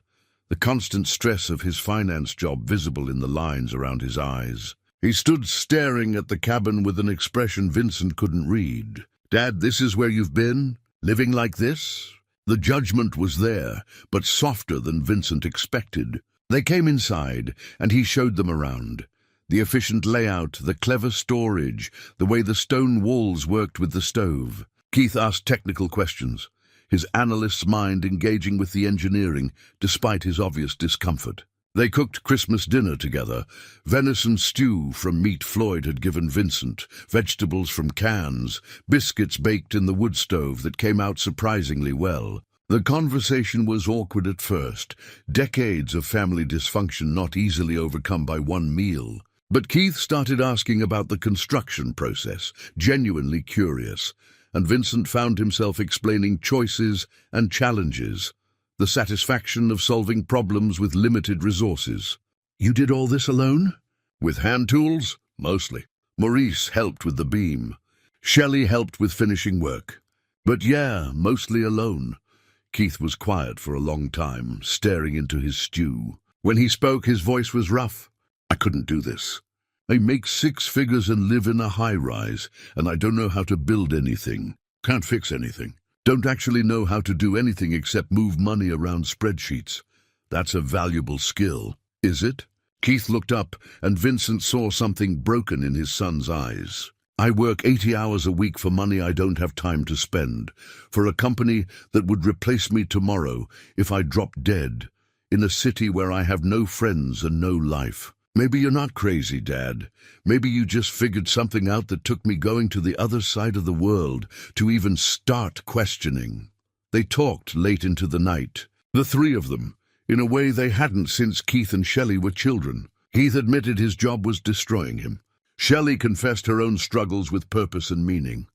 the constant stress of his finance job visible in the lines around his eyes. He stood staring at the cabin with an expression Vincent couldn't read. "Dad, this is where you've been? Living like this?" The judgment was there, but softer than Vincent expected. They came inside, and he showed them around. The efficient layout, the clever storage, the way the stone walls worked with the stove. Keith asked technical questions, his analyst's mind engaging with the engineering, despite his obvious discomfort. They cooked Christmas dinner together, venison stew from meat Floyd had given Vincent, vegetables from cans, biscuits baked in the wood stove that came out surprisingly well. The conversation was awkward at first, decades of family dysfunction not easily overcome by one meal. But Keith started asking about the construction process, genuinely curious, and Vincent found himself explaining choices and challenges, the satisfaction of solving problems with limited resources. "You did all this alone?" "With hand tools? Mostly. Maurice helped with the beam. Shelley helped with finishing work. But yeah, mostly alone." Keith was quiet for a long time, staring into his stew. When he spoke, his voice was rough. "I couldn't do this. I make 6 figures and live in a high-rise, and I don't know how to build anything. Can't fix anything. Don't actually know how to do anything except move money around spreadsheets. That's a valuable skill." "Is it?" Keith looked up, and Vincent saw something broken in his son's eyes. "I work 80 hours a week for money I don't have time to spend, for a company that would replace me tomorrow if I dropped dead, in a city where I have no friends and no life. Maybe you're not crazy, Dad. Maybe you just figured something out that took me going to the other side of the world to even start questioning." They talked late into the night, the 3 of them, in a way they hadn't since Keith and Shelley were children. Keith admitted his job was destroying him. Shelley confessed her own struggles with purpose and meaning.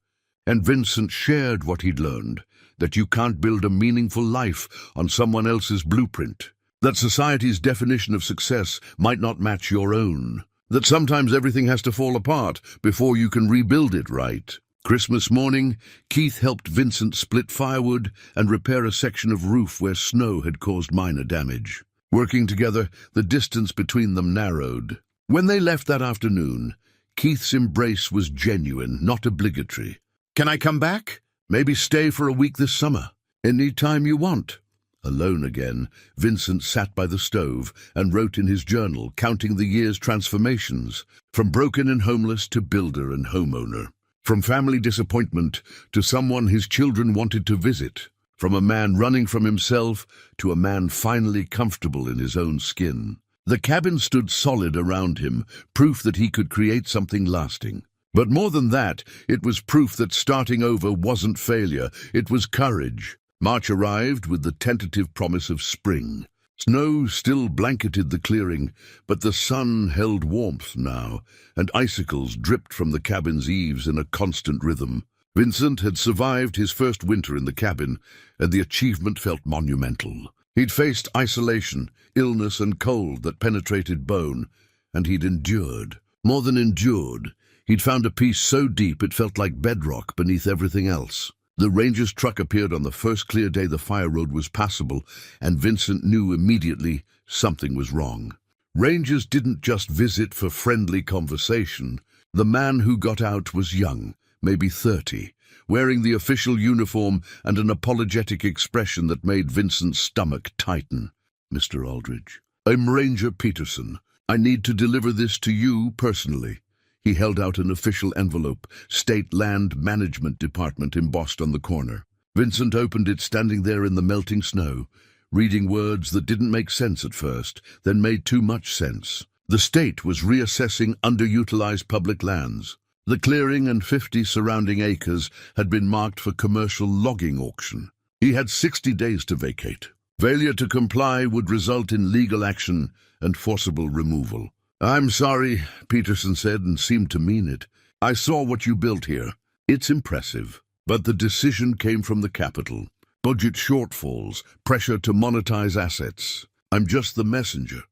And Vincent shared what he'd learned, that you can't build a meaningful life on someone else's blueprint, that society's definition of success might not match your own, that sometimes everything has to fall apart before you can rebuild it right. Christmas morning, Keith helped Vincent split firewood and repair a section of roof where snow had caused minor damage. Working together, the distance between them narrowed. When they left that afternoon, Keith's embrace was genuine, not obligatory. "Can I come back? Maybe stay for a week this summer. Any time you want." Alone again, Vincent sat by the stove and wrote in his journal, counting the year's transformations, from broken and homeless to builder and homeowner, from family disappointment to someone his children wanted to visit. from a man running from himself to a man finally comfortable in his own skin. The cabin stood solid around him, proof that he could create something lasting. But more than that, it was proof that starting over wasn't failure, it was courage. March arrived with the tentative promise of spring. Snow still blanketed the clearing, but the sun held warmth now, and icicles dripped from the cabin's eaves in a constant rhythm. Vincent had survived his first winter in the cabin, and the achievement felt monumental. He'd faced isolation, illness and cold that penetrated bone, and he'd endured. More than endured, he'd found a peace so deep it felt like bedrock beneath everything else. The ranger's truck appeared on the first clear day the fire road was passable, and Vincent knew immediately something was wrong. Rangers didn't just visit for friendly conversation. The man who got out was young, maybe 30, wearing the official uniform and an apologetic expression that made Vincent's stomach tighten. "Mr. Aldridge, I'm Ranger Peterson. I need to deliver this to you personally." He held out an official envelope, State Land Management Department embossed on the corner. Vincent opened it standing there in the melting snow, reading words that didn't make sense at first, then made too much sense. The state was reassessing underutilized public lands. The clearing and 50 surrounding acres had been marked for commercial logging auction. He had 60 days to vacate. Failure to comply would result in legal action and forcible removal. "I'm sorry," Peterson said, and seemed to mean it. "I saw what you built here. It's impressive. But the decision came from the capital. Budget shortfalls, pressure to monetize assets. I'm just the messenger."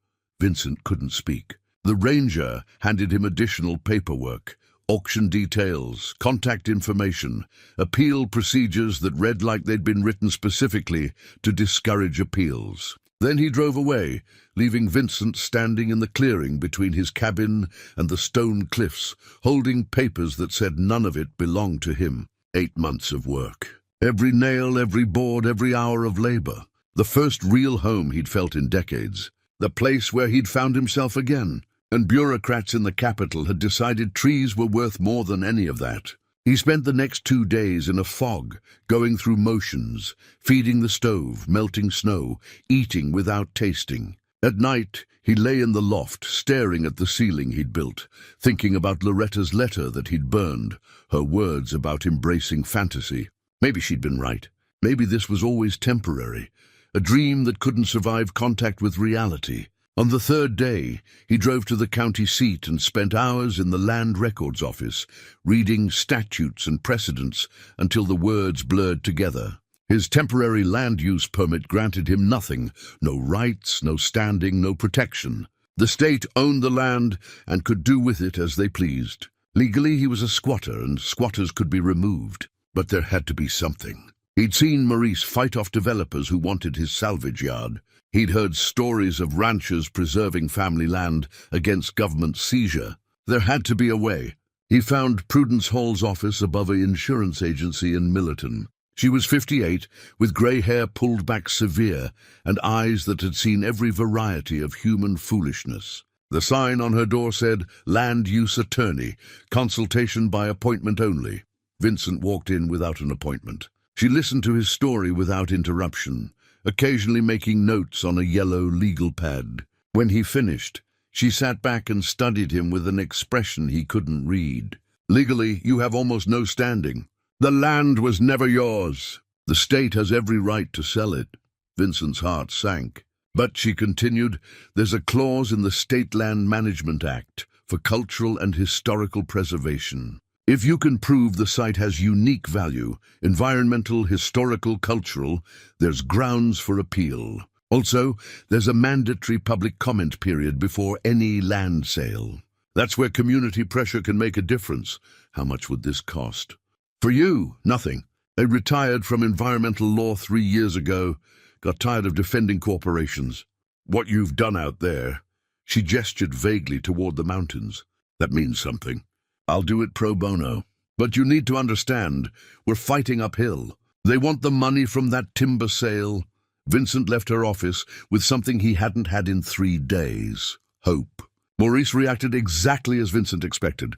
Vincent couldn't speak. The ranger handed him additional paperwork, auction details, contact information, appeal procedures that read like they'd been written specifically to discourage appeals. Then he drove away, leaving Vincent standing in the clearing between his cabin and the stone cliffs, holding papers that said none of it belonged to him. 8 months of work. Every nail, every board, every hour of labor. The first real home he'd felt in decades. The place where he'd found himself again. And bureaucrats in the capital had decided trees were worth more than any of that. He spent the next 2 days in a fog, going through motions, feeding the stove, melting snow, eating without tasting. At night, he lay in the loft, staring at the ceiling he'd built, thinking about Loretta's letter that he'd burned, her words about embracing fantasy. Maybe she'd been right. Maybe this was always temporary, a dream that couldn't survive contact with reality. On the 3rd day, he drove to the county seat and spent hours in the land records office, reading statutes and precedents until the words blurred together. His temporary land use permit granted him nothing, no rights, no standing, no protection. The state owned the land and could do with it as they pleased. Legally, he was a squatter, and squatters could be removed. But there had to be something. He'd seen Maurice fight off developers who wanted his salvage yard. He'd heard stories of ranchers preserving family land against government seizure. There had to be a way. He found Prudence Hall's office above an insurance agency in Millerton. She was 58, with grey hair pulled back severe, and eyes that had seen every variety of human foolishness. The sign on her door said, "Land Use Attorney, consultation by appointment only." Vincent walked in without an appointment. She listened to his story without interruption, occasionally making notes on a yellow legal pad. When he finished, she sat back and studied him with an expression he couldn't read. "Legally, you have almost no standing. The land was never yours. The state has every right to sell it." Vincent's heart sank. But, she continued, "there's a clause in the State Land Management Act for cultural and historical preservation. If you can prove the site has unique value, environmental, historical, cultural, there's grounds for appeal. Also, there's a mandatory public comment period before any land sale. That's where community pressure can make a difference." How much would this cost? "For you, nothing. I retired from environmental law 3 years ago, got tired of defending corporations. What you've done out there," she gestured vaguely toward the mountains, "that means something. I'll do it pro bono. But you need to understand, we're fighting uphill. They want the money from that timber sale." Vincent left her office with something he hadn't had in 3 days: hope. Maurice reacted exactly as Vincent expected.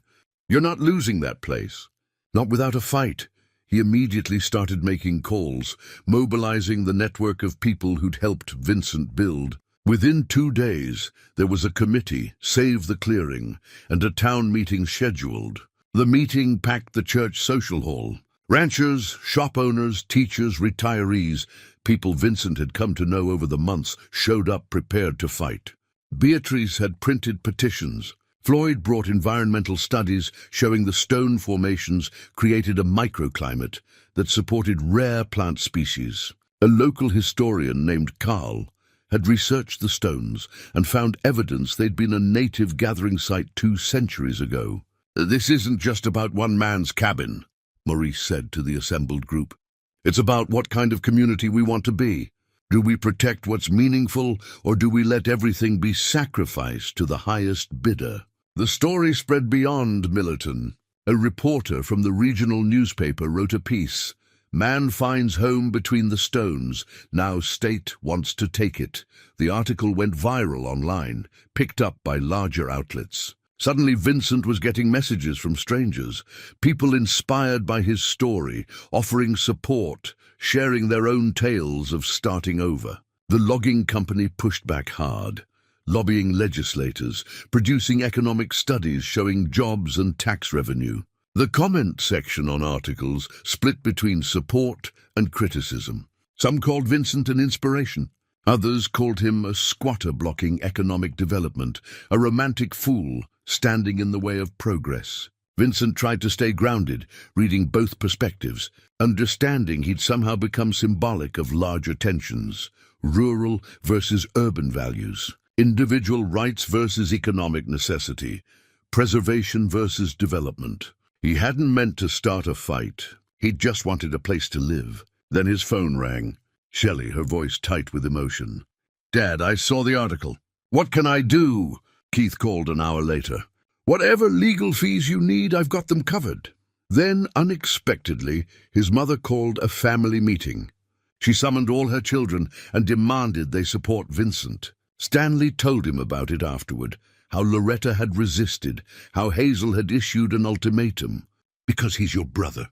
"You're not losing that place. Not without a fight. He immediately started making calls, mobilizing the network of people who'd helped Vincent build. Within 2 days, there was a committee, Save the Clearing, and a town meeting scheduled. The meeting packed the church social hall. Ranchers, shop owners, teachers, retirees, people Vincent had come to know over the months, showed up prepared to fight. Beatrice had printed petitions. Floyd brought environmental studies showing the stone formations created a microclimate that supported rare plant species. A local historian named Carl had researched the stones and found evidence they'd been a native gathering site 2 centuries ago. "This isn't just about one man's cabin," Maurice said to the assembled group. "It's about what kind of community we want to be. Do we protect what's meaningful, or do we let everything be sacrificed to the highest bidder?" The story spread beyond Millerton. A reporter from the regional newspaper wrote a piece. "Man finds home between the stones. Now state wants to take it." The article went viral online, picked up by larger outlets. Suddenly Vincent was getting messages from strangers, people inspired by his story, offering support, sharing their own tales of starting over. The logging company pushed back hard, lobbying legislators, producing economic studies showing jobs and tax revenue. The comment section on articles split between support and criticism. Some called Vincent an inspiration. Others called him a squatter blocking economic development, a romantic fool standing in the way of progress. Vincent tried to stay grounded, reading both perspectives, understanding he'd somehow become symbolic of larger tensions, rural versus urban values, individual rights versus economic necessity, preservation versus development. He hadn't meant to start a fight. He'd just wanted a place to live. Then his phone rang. Shelley, her voice tight with emotion. "Dad, I saw the article." "What can I do?" Keith called an hour later. "Whatever legal fees you need, I've got them covered." Then, unexpectedly, his mother called a family meeting. She summoned all her children and demanded they support Vincent. Stanley told him about it afterward, how Loretta had resisted, how Hazel had issued an ultimatum. "Because he's your brother,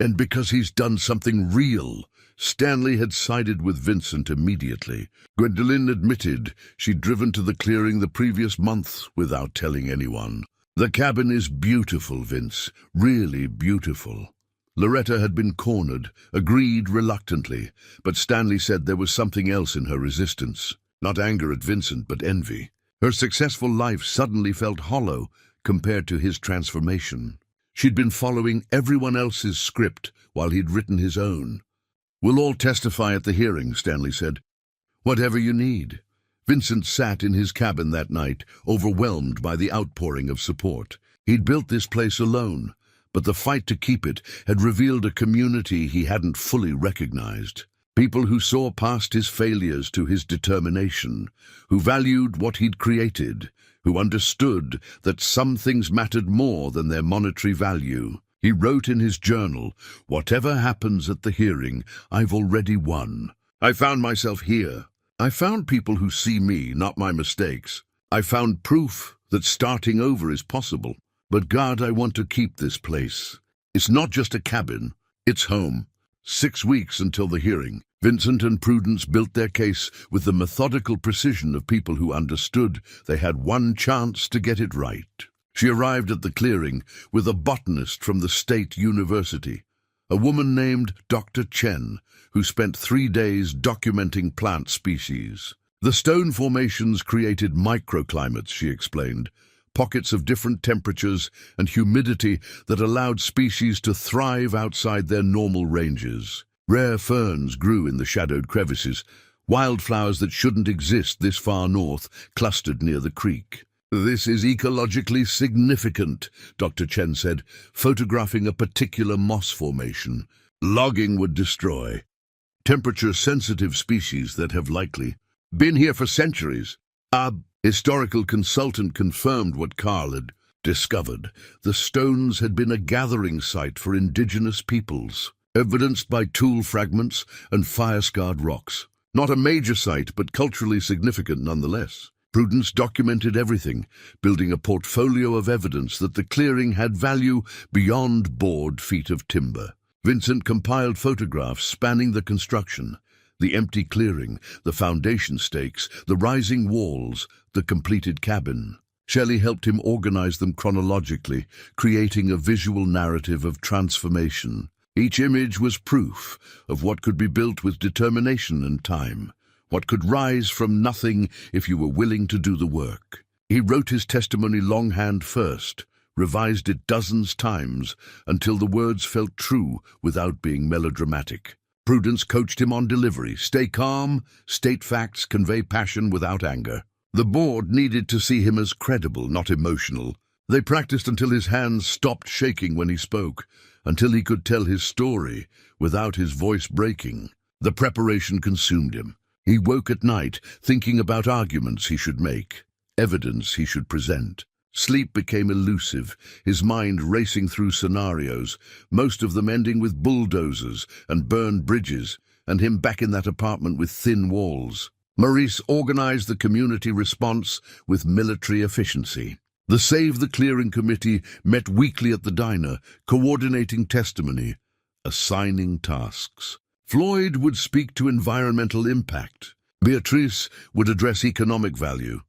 and because he's done something real." Stanley had sided with Vincent immediately. Gwendolyn admitted she'd driven to the clearing the previous month without telling anyone. "The cabin is beautiful, Vince, really beautiful." Loretta had been cornered, agreed reluctantly, but Stanley said there was something else in her resistance. Not anger at Vincent, but envy. Her successful life suddenly felt hollow compared to his transformation. She'd been following everyone else's script while he'd written his own. "We'll all testify at the hearing," Stanley said. "Whatever you need." Vincent sat in his cabin that night, overwhelmed by the outpouring of support. He'd built this place alone, but the fight to keep it had revealed a community he hadn't fully recognized. People who saw past his failures to his determination, who valued what he'd created, who understood that some things mattered more than their monetary value. He wrote in his journal, "Whatever happens at the hearing, I've already won. I found myself here. I found people who see me, not my mistakes. I found proof that starting over is possible. But God, I want to keep this place. It's not just a cabin, it's home." 6 weeks until the hearing, Vincent and Prudence built their case with the methodical precision of people who understood they had one chance to get it right. She arrived at the clearing with a botanist from the state university, a woman named Dr. Chen, who spent 3 days documenting plant species. The stone formations created microclimates, she explained, pockets of different temperatures and humidity that allowed species to thrive outside their normal ranges. Rare ferns grew in the shadowed crevices, wildflowers that shouldn't exist this far north clustered near the creek. "This is ecologically significant," Dr. Chen said, photographing a particular moss formation. "Logging would destroy temperature-sensitive species that have likely been here for centuries." A historical consultant confirmed what Carl had discovered. The stones had been a gathering site for indigenous peoples, evidenced by tool fragments and fire-scarred rocks. Not a major site, but culturally significant nonetheless. Prudence documented everything, building a portfolio of evidence that the clearing had value beyond board feet of timber. Vincent compiled photographs spanning the construction, the empty clearing, the foundation stakes, the rising walls, the completed cabin. Shelley helped him organize them chronologically, creating a visual narrative of transformation. Each image was proof of what could be built with determination and time, what could rise from nothing if you were willing to do the work. He wrote his testimony longhand first, revised it dozens times until the words felt true without being melodramatic. Prudence coached him on delivery. Stay calm, state facts, convey passion without anger. The board needed to see him as credible, not emotional. They practiced until his hands stopped shaking when he spoke, until he could tell his story without his voice breaking. The preparation consumed him. He woke at night thinking about arguments he should make, evidence he should present. Sleep became elusive, his mind racing through scenarios, most of them ending with bulldozers and burned bridges, and him back in that apartment with thin walls. Maurice organized the community response with military efficiency. The Save the Clearing Committee met weekly at the diner, coordinating testimony, assigning tasks. Floyd would speak to environmental impact. Beatrice would address economic value,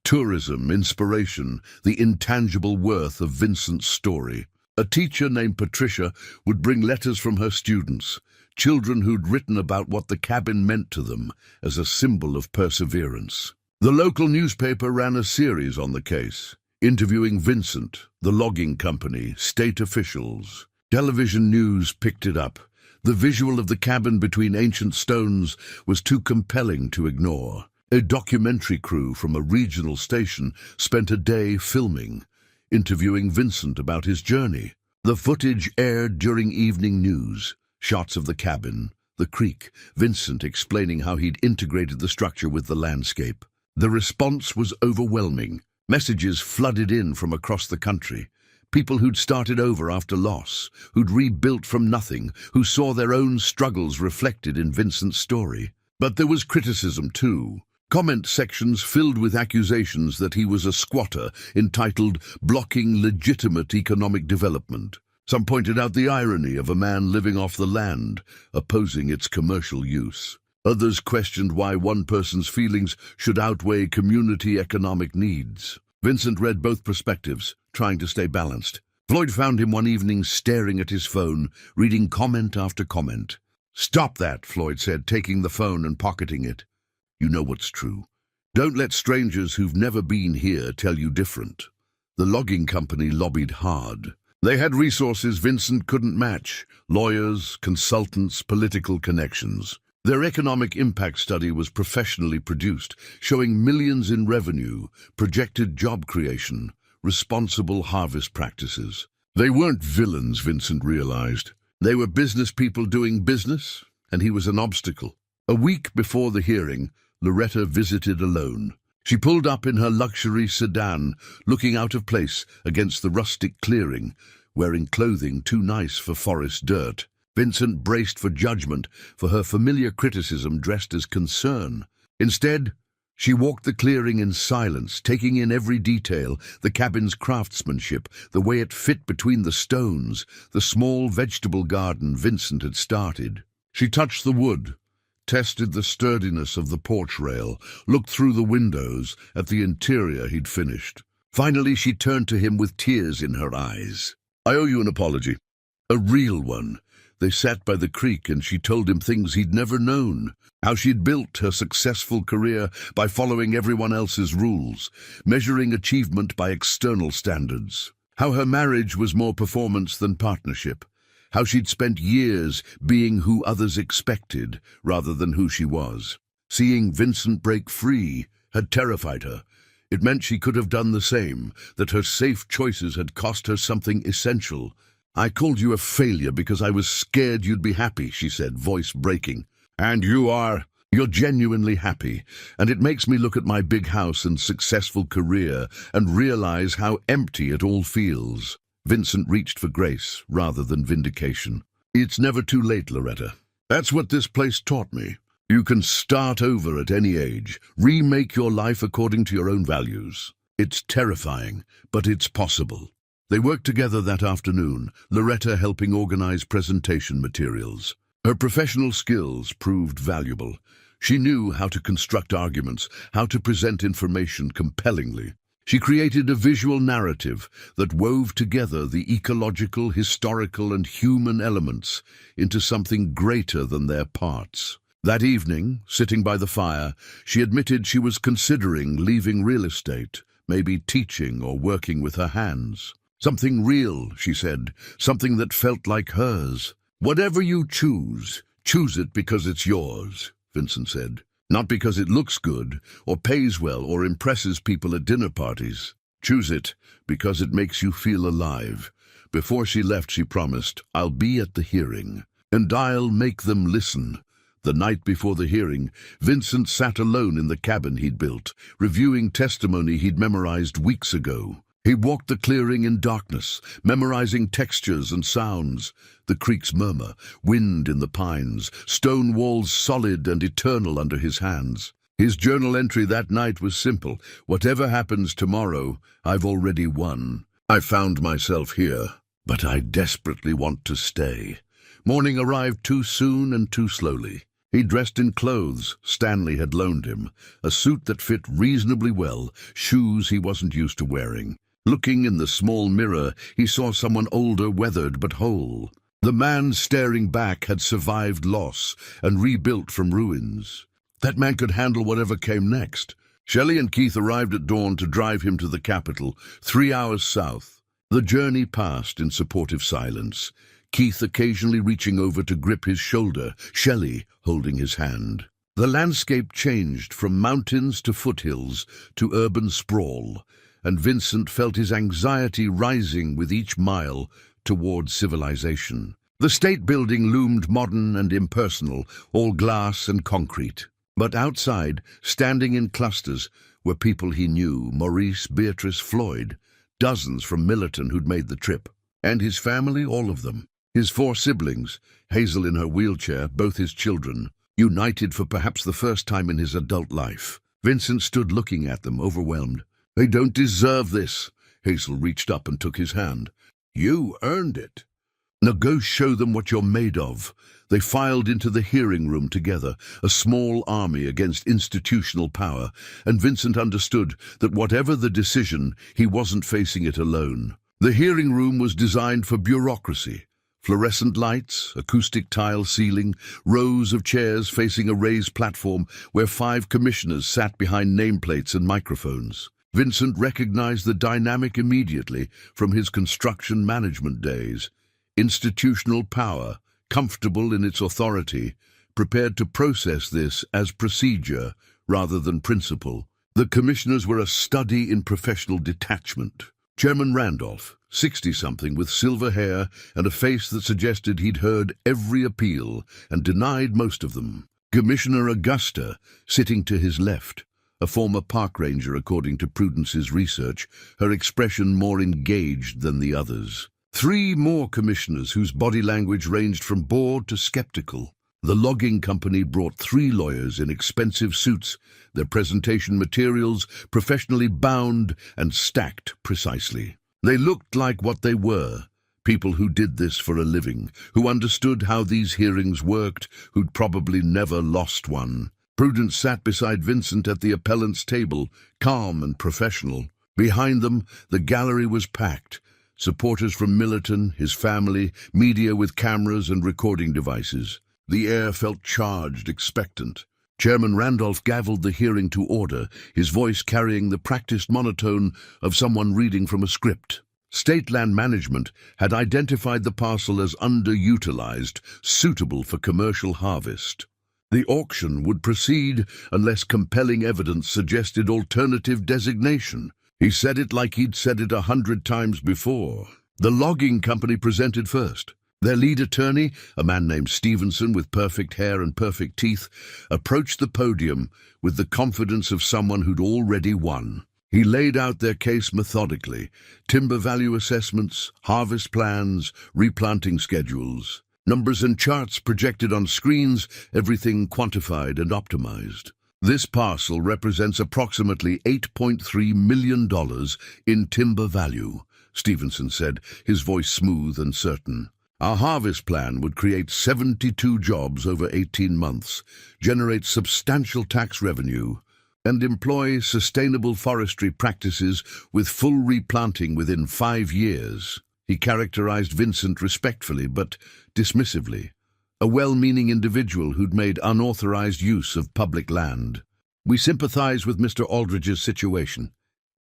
tourism, inspiration, the intangible worth of Vincent's story. A teacher named Patricia would bring letters from her students, children who'd written about what the cabin meant to them as a symbol of perseverance. The local newspaper ran a series on the case, interviewing Vincent, the logging company, state officials. Television news picked it up. The visual of the cabin between ancient stones was too compelling to ignore. A documentary crew from a regional station spent a day filming, interviewing Vincent about his journey. The footage aired during evening news. Shots of the cabin, the creek, Vincent explaining how he'd integrated the structure with the landscape. The response was overwhelming. Messages flooded in from across the country. People who'd started over after loss, who'd rebuilt from nothing, who saw their own struggles reflected in Vincent's story. But there was criticism too. Comment sections filled with accusations that he was a squatter, entitled "blocking legitimate economic development." Some pointed out the irony of a man living off the land, opposing its commercial use. Others questioned why one person's feelings should outweigh community economic needs. Vincent read both perspectives, trying to stay balanced. Floyd found him one evening staring at his phone, reading comment after comment. "Stop that," Floyd said, taking the phone and pocketing it. "You know what's true. Don't let strangers who've never been here tell you different." The logging company lobbied hard. They had resources Vincent couldn't match: lawyers, consultants, political connections. Their economic impact study was professionally produced, showing millions in revenue, projected job creation, responsible harvest practices. They weren't villains, Vincent realized. They were business people doing business, and he was an obstacle. A week before the hearing, Loretta visited alone. She pulled up in her luxury sedan, looking out of place against the rustic clearing, wearing clothing too nice for forest dirt. Vincent braced for judgment, for her familiar criticism dressed as concern. Instead, she walked the clearing in silence, taking in every detail: the cabin's craftsmanship, the way it fit between the stones, the small vegetable garden Vincent had started. She touched the wood, tested the sturdiness of the porch rail, looked through the windows at the interior he'd finished. Finally, she turned to him with tears in her eyes. "I owe you an apology. A real one." They sat by the creek and she told him things he'd never known. How she'd built her successful career by following everyone else's rules, measuring achievement by external standards. How her marriage was more performance than partnership. How she'd spent years being who others expected rather than who she was. Seeing Vincent break free had terrified her. It meant she could have done the same, that her safe choices had cost her something essential. "I called you a failure because I was scared you'd be happy," she said, voice breaking. "And you're genuinely happy, and it makes me look at my big house and successful career and realize how empty it all feels." Vincent reached for grace rather than vindication. "It's never too late, Loretta. That's what this place taught me. You can start over at any age, remake your life according to your own values. It's terrifying, but it's possible." They worked together that afternoon, Loretta helping organize presentation materials. Her professional skills proved valuable. She knew how to construct arguments, how to present information compellingly. She created a visual narrative that wove together the ecological, historical, and human elements into something greater than their parts. That evening, sitting by the fire, she admitted she was considering leaving real estate, maybe teaching or working with her hands. Something real, she said, something that felt like hers. "Whatever you choose it because it's yours," Vincent said. "Not because it looks good, or pays well, or impresses people at dinner parties. Choose it because it makes you feel alive." Before she left, she promised, "I'll be at the hearing, and I'll make them listen." The night before the hearing, Vincent sat alone in the cabin he'd built, reviewing testimony he'd memorized weeks ago. He walked the clearing in darkness, memorizing textures and sounds. The creek's murmur, wind in the pines, stone walls solid and eternal under his hands. His journal entry that night was simple. "Whatever happens tomorrow, I've already won. I found myself here, but I desperately want to stay." Morning arrived too soon and too slowly. He dressed in clothes Stanley had loaned him, a suit that fit reasonably well, shoes he wasn't used to wearing. Looking in the small mirror, he saw someone older, weathered but whole. The man staring back had survived loss and rebuilt from ruins. That man could handle whatever came next. Shelley and Keith arrived at dawn to drive him to the capital, 3 hours south. The journey passed in supportive silence, Keith occasionally reaching over to grip his shoulder, Shelley holding his hand. The landscape changed from mountains to foothills to urban sprawl, and Vincent felt his anxiety rising with each mile towards civilization. The state building loomed modern and impersonal, all glass and concrete. But outside, standing in clusters, were people he knew, Maurice, Beatrice, Floyd, dozens from Millerton who'd made the trip. And his family, all of them. His 4 siblings, Hazel in her wheelchair, both his children, united for perhaps the first time in his adult life. Vincent stood looking at them, overwhelmed. "They don't deserve this." Hazel reached up and took his hand. "You earned it. Now go show them what you're made of." They filed into the hearing room together, a small army against institutional power, and Vincent understood that whatever the decision, he wasn't facing it alone. The hearing room was designed for bureaucracy. Fluorescent lights, acoustic tile ceiling, rows of chairs facing a raised platform where 5 commissioners sat behind nameplates and microphones. Vincent recognized the dynamic immediately from his construction management days. Institutional power, comfortable in its authority, prepared to process this as procedure rather than principle. The commissioners were a study in professional detachment. Chairman Randolph, 60-something with silver hair and a face that suggested he'd heard every appeal and denied most of them. Commissioner Augusta, sitting to his left, a former park ranger according to Prudence's research, her expression more engaged than the others. 3 more commissioners whose body language ranged from bored to skeptical. The logging company brought 3 lawyers in expensive suits, their presentation materials professionally bound and stacked precisely. They looked like what they were, people who did this for a living, who understood how these hearings worked, who'd probably never lost one. Prudence sat beside Vincent at the appellant's table, calm and professional. Behind them, the gallery was packed. Supporters from Millerton, his family, media with cameras and recording devices. The air felt charged, expectant. Chairman Randolph gavelled the hearing to order, his voice carrying the practiced monotone of someone reading from a script. State Land Management had identified the parcel as underutilized, suitable for commercial harvest. The auction would proceed unless compelling evidence suggested alternative designation. He said it like he'd said it 100 times before. The logging company presented first. Their lead attorney, a man named Stevenson with perfect hair and perfect teeth, approached the podium with the confidence of someone who'd already won. He laid out their case methodically, timber value assessments, harvest plans, replanting schedules, numbers and charts projected on screens, everything quantified and optimized. This parcel represents approximately $8.3 million in timber value, Stevenson said, his voice smooth and certain. Our harvest plan would create 72 jobs over 18 months, generate substantial tax revenue, and employ sustainable forestry practices with full replanting within 5 years. He characterized Vincent respectfully but dismissively, a well-meaning individual who'd made unauthorized use of public land. We sympathize with Mr. Aldridge's situation.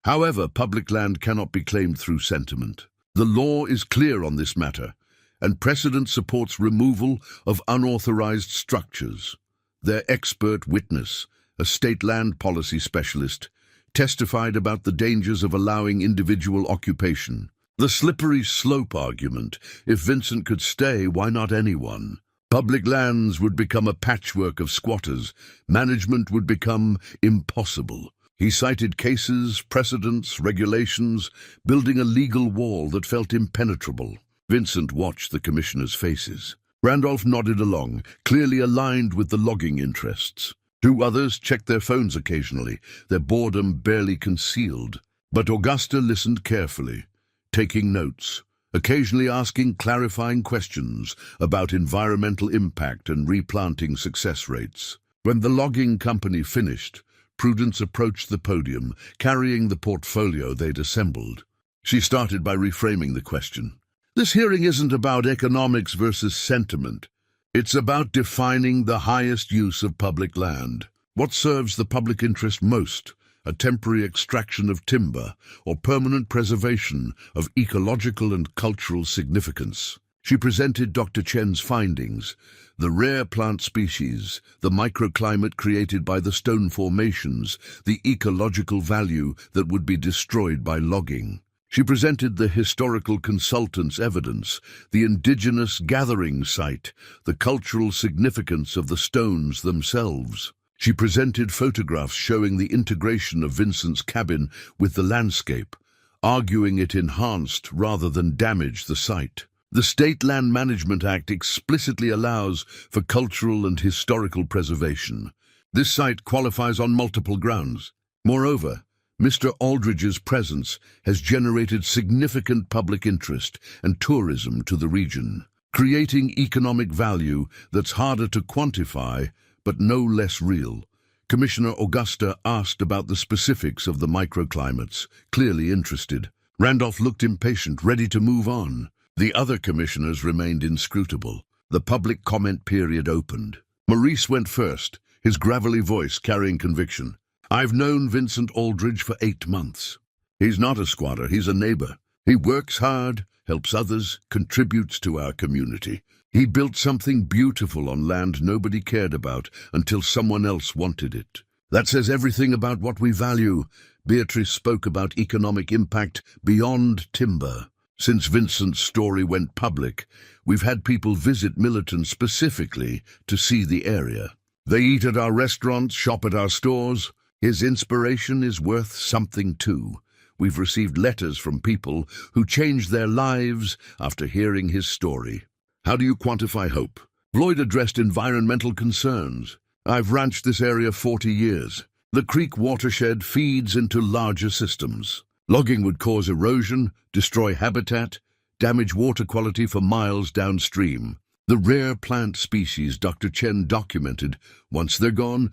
However, public land cannot be claimed through sentiment. The law is clear on this matter, and precedent supports removal of unauthorized structures. Their expert witness, a state land policy specialist, testified about the dangers of allowing individual occupation. The slippery slope argument, if Vincent could stay, why not anyone? Public lands would become a patchwork of squatters. Management would become impossible. He cited cases, precedents, regulations, building a legal wall that felt impenetrable. Vincent watched the commissioners' faces. Randolph nodded along, clearly aligned with the logging interests. 2 others checked their phones occasionally, their boredom barely concealed. But Augusta listened carefully, taking notes, occasionally asking clarifying questions about environmental impact and replanting success rates. When the logging company finished, Prudence approached the podium, carrying the portfolio they'd assembled. She started by reframing the question. This hearing isn't about economics versus sentiment. It's about defining the highest use of public land. What serves the public interest most? A temporary extraction of timber or permanent preservation of ecological and cultural significance? She presented Dr. Chen's findings, the rare plant species, the microclimate created by the stone formations, the ecological value that would be destroyed by logging. She presented the historical consultant's evidence, the indigenous gathering site, the cultural significance of the stones themselves. She presented photographs showing the integration of Vincent's cabin with the landscape, arguing it enhanced rather than damaged the site. The State Land Management Act explicitly allows for cultural and historical preservation. This site qualifies on multiple grounds. Moreover, Mr. Aldridge's presence has generated significant public interest and tourism to the region, creating economic value that's harder to quantify but no less real. Commissioner Augusta asked about the specifics of the microclimates, clearly interested. Randolph looked impatient, ready to move on. The other commissioners remained inscrutable. The public comment period opened. Maurice went first, his gravelly voice carrying conviction. I've known Vincent Aldridge for 8 months. He's not a squatter, he's a neighbor. He works hard, helps others, contributes to our community. He built something beautiful on land nobody cared about until someone else wanted it. That says everything about what we value. Beatrice spoke about economic impact beyond timber. Since Vincent's story went public, we've had people visit Millerton specifically to see the area. They eat at our restaurants, shop at our stores. His inspiration is worth something too. We've received letters from people who changed their lives after hearing his story. How do you quantify hope? Floyd addressed environmental concerns. I've ranched this area 40 years. The creek watershed feeds into larger systems. Logging would cause erosion, destroy habitat, damage water quality for miles downstream. The rare plant species Dr. Chen documented, once they're gone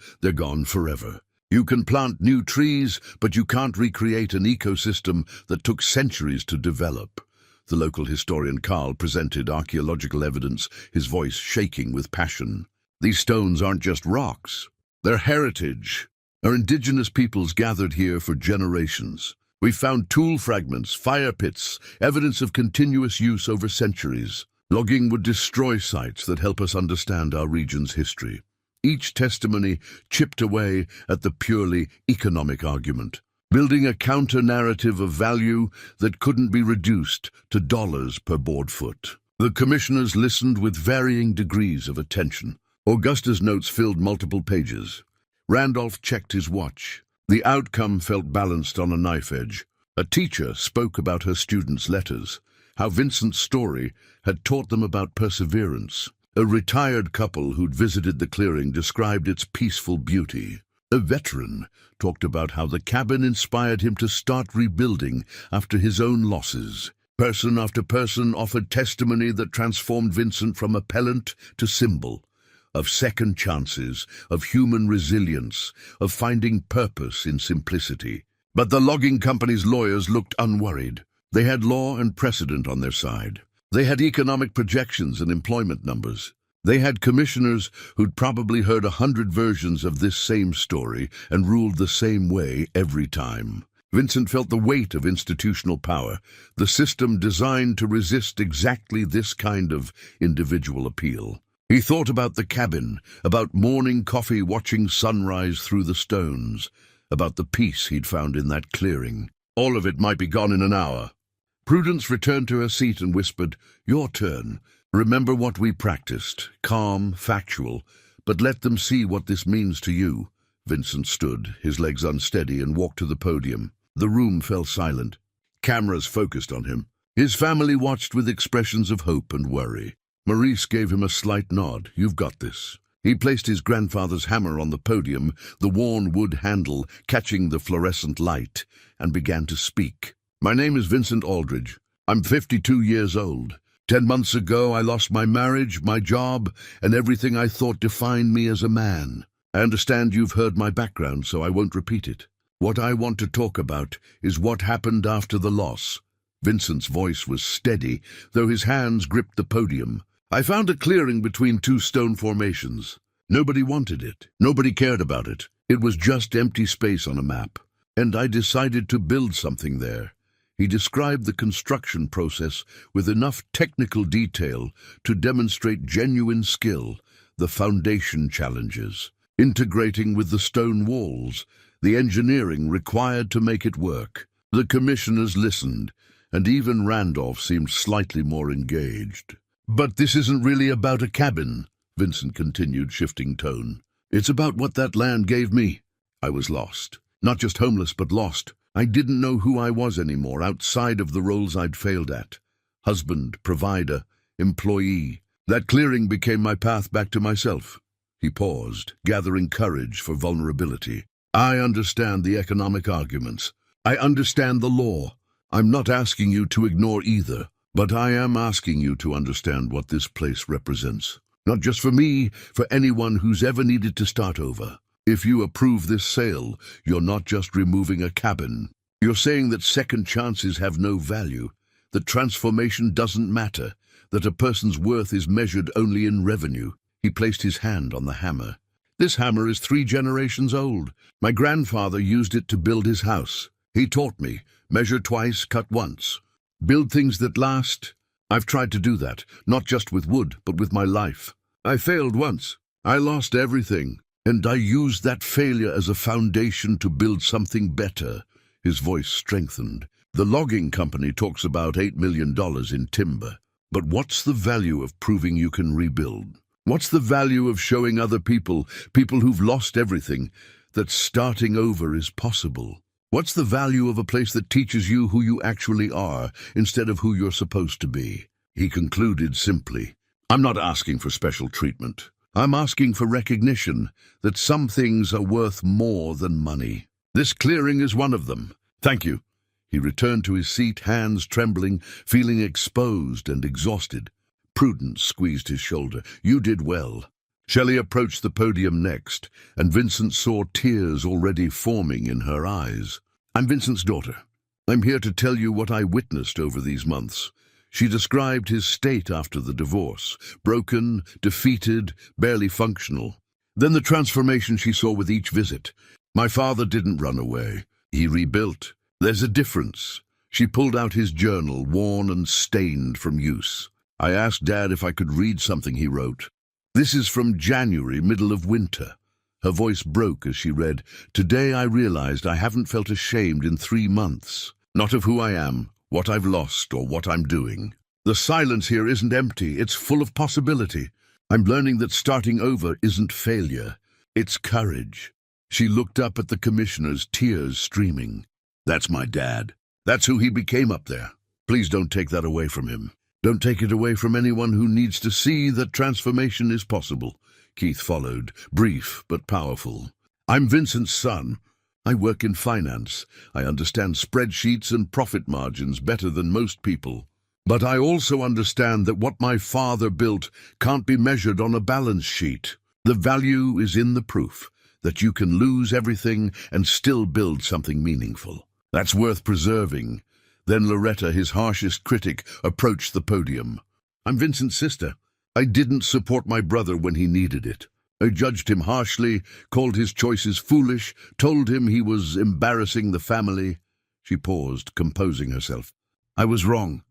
forever. You can plant new trees, but you can't recreate an ecosystem that took centuries to develop. The local historian Carl presented archaeological evidence, his voice shaking with passion. These stones aren't just rocks. They're heritage. Our indigenous peoples gathered here for generations. We found tool fragments, fire pits, evidence of continuous use over centuries. Logging would destroy sites that help us understand our region's history. Each testimony chipped away at the purely economic argument, building a counter-narrative of value that couldn't be reduced to dollars per board foot. The commissioners listened with varying degrees of attention. Augusta's notes filled multiple pages. Randolph checked his watch. The outcome felt balanced on a knife edge. A teacher spoke about her students' letters, how Vincent's story had taught them about perseverance. A retired couple who'd visited the clearing described its peaceful beauty. A veteran talked about how the cabin inspired him to start rebuilding after his own losses. Person after person offered testimony that transformed Vincent from appellant to symbol of second chances, of human resilience, of finding purpose in simplicity. But the logging company's lawyers looked unworried. They had law and precedent on their side. They had economic projections and employment numbers. They had commissioners who'd probably heard 100 versions of this same story and ruled the same way every time. Vincent felt the weight of institutional power, the system designed to resist exactly this kind of individual appeal. He thought about the cabin, about morning coffee watching sunrise through the stones, about the peace he'd found in that clearing. All of it might be gone in an hour. Prudence returned to her seat and whispered, "Your turn. Remember what we practiced, calm, factual, but let them see what this means to you." Vincent stood, his legs unsteady, and walked to the podium. The room fell silent. Cameras focused on him. His family watched with expressions of hope and worry. Maurice gave him a slight nod. "You've got this." He placed his grandfather's hammer on the podium, the worn wood handle catching the fluorescent light, and began to speak. "My name is Vincent Aldridge. I'm 52 years old. 10 months ago, I lost my marriage, my job, and everything I thought defined me as a man. I understand you've heard my background, so I won't repeat it. What I want to talk about is what happened after the loss." Vincent's voice was steady, though his hands gripped the podium. "I found a clearing between two stone formations. Nobody wanted it. Nobody cared about it. It was just empty space on a map. And I decided to build something there." He described the construction process with enough technical detail to demonstrate genuine skill, the foundation challenges, integrating with the stone walls, the engineering required to make it work. The commissioners listened, and even Randolph seemed slightly more engaged. "But this isn't really about a cabin," Vincent continued, shifting tone. "It's about what that land gave me. I was lost. Not just homeless, but lost. I didn't know who I was anymore, outside of the roles I'd failed at. Husband, provider, employee. That clearing became my path back to myself." He paused, gathering courage for vulnerability. "I understand the economic arguments. I understand the law. I'm not asking you to ignore either. But I am asking you to understand what this place represents. Not just for me, for anyone who's ever needed to start over. If you approve this sale, you're not just removing a cabin. You're saying that second chances have no value, that transformation doesn't matter, that a person's worth is measured only in revenue." He placed his hand on the hammer. "This hammer is 3 generations old. My grandfather used it to build his house. He taught me, measure twice, cut once. Build things that last. I've tried to do that, not just with wood, but with my life. I failed once. I lost everything. And I used that failure as a foundation to build something better." His voice strengthened. "The logging company talks about $8 million in timber. But what's the value of proving you can rebuild? What's the value of showing other people who've lost everything, that starting over is possible? What's the value of a place that teaches you who you actually are instead of who you're supposed to be?" He concluded simply, "I'm not asking for special treatment. I'm asking for recognition that some things are worth more than money. This clearing is one of them. Thank you." He returned to his seat, hands trembling, feeling exposed and exhausted. Prudence squeezed his shoulder. "You did well." Shelley approached the podium next, and Vincent saw tears already forming in her eyes. "I'm Vincent's daughter. I'm here to tell you what I witnessed over these months." She described his state after the divorce, broken, defeated, barely functional. Then the transformation she saw with each visit. "My father didn't run away. He rebuilt. There's a difference." She pulled out his journal, worn and stained from use. "I asked Dad if I could read something he wrote. This is from January, middle of winter." Her voice broke as she read, "Today I realized I haven't felt ashamed in 3 months. Not of who I am, what I've lost, or what I'm doing. The silence here isn't empty, it's full of possibility. I'm learning that starting over isn't failure, it's courage." She looked up at the commissioners, tears streaming. "That's my dad. That's who he became up there. Please don't take that away from him. Don't take it away from anyone who needs to see that transformation is possible." Keith followed, brief but powerful. I'm Vincent's son. I work in finance. I understand spreadsheets and profit margins better than most people. But I also understand that what my father built can't be measured on a balance sheet. The value is in the proof that you can lose everything and still build something meaningful. That's worth preserving. Then Loretta, his harshest critic, approached the podium. I'm Vincent's sister. I didn't support my brother when he needed it. I judged him harshly, called his choices foolish, told him he was embarrassing the family. She paused, composing herself. I was wrong.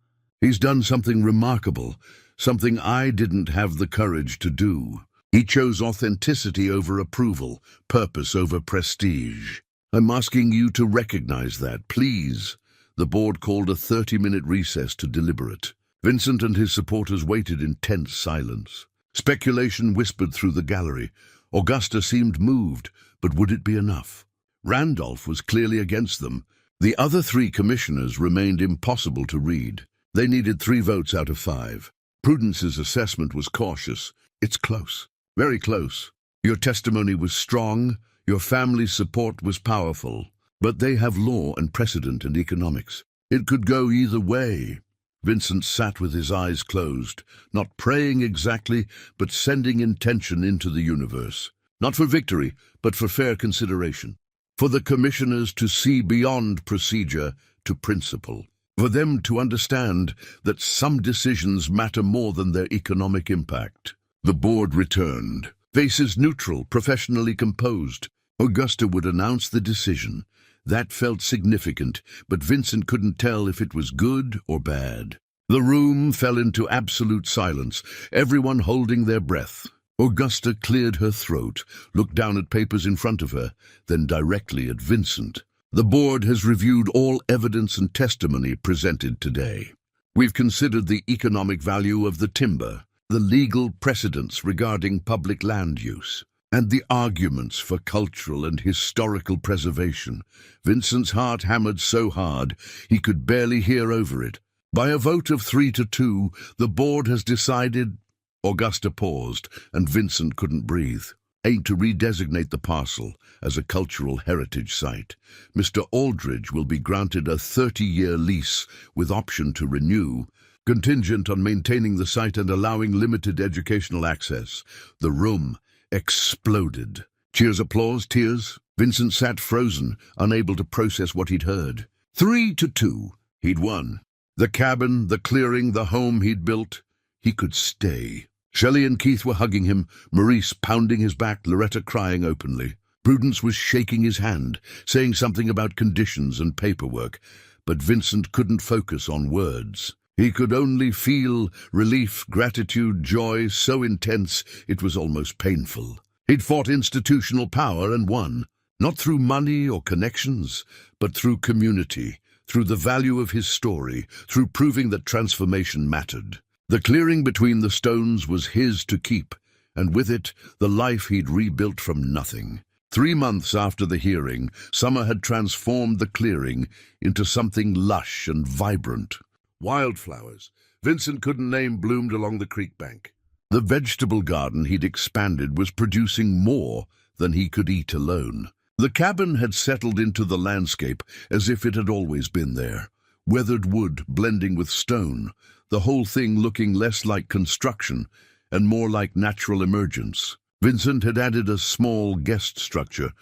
He's done something remarkable, something I didn't have the courage to do. He chose authenticity over approval, purpose over prestige. I'm asking you to recognize that, please. The board called a 30-minute recess to deliberate. Vincent and his supporters waited in tense silence. Speculation whispered through the gallery. Augusta seemed moved, but would it be enough? Randolph was clearly against them. The other 3 commissioners remained impossible to read. They needed 3 votes out of 5. Prudence's assessment was cautious. It's close, very close. Your testimony was strong, your family's support was powerful, but they have law and precedent and economics. It could go either way. Vincent sat with his eyes closed, not praying exactly, but sending intention into the universe. Not for victory, but for fair consideration. For the commissioners to see beyond procedure to principle. For them to understand that some decisions matter more than their economic impact. The board returned. Faces neutral, professionally composed. Augusta would announce the decision. That felt significant, but Vincent couldn't tell if it was good or bad. The room fell into absolute silence, everyone holding their breath. Augusta cleared her throat, looked down at papers in front of her, then directly at Vincent. The board has reviewed all evidence and testimony presented today. We've considered the economic value of the timber, the legal precedents regarding public land use, and the arguments for cultural and historical preservation. Vincent's heart hammered so hard he could barely hear over it. By a vote of 3-2, the board has decided. Augusta paused, and Vincent couldn't breathe. To redesignate the parcel as a cultural heritage site. Mr. Aldridge will be granted a 30-year lease with option to renew, contingent on maintaining the site and allowing limited educational access. The room exploded. Cheers, applause, tears. Vincent sat frozen, unable to process what he'd heard. 3-2. He'd won. The cabin, the clearing, the home he'd built. He could stay. Shelley and Keith were hugging him, Maurice pounding his back, Loretta crying openly. Prudence was shaking his hand, saying something about conditions and paperwork, but Vincent couldn't focus on words. He could only feel relief, gratitude, joy so intense it was almost painful. He'd fought institutional power and won, not through money or connections, but through community, through the value of his story, through proving that transformation mattered. The clearing between the stones was his to keep, and with it, the life he'd rebuilt from nothing. 3 months after the hearing, summer had transformed the clearing into something lush and vibrant. Wildflowers, Vincent couldn't name, bloomed along the creek bank. The vegetable garden he'd expanded was producing more than he could eat alone. The cabin had settled into the landscape as if it had always been there. Weathered wood blending with stone, the whole thing looking less like construction and more like natural emergence. Vincent had added a small guest structure,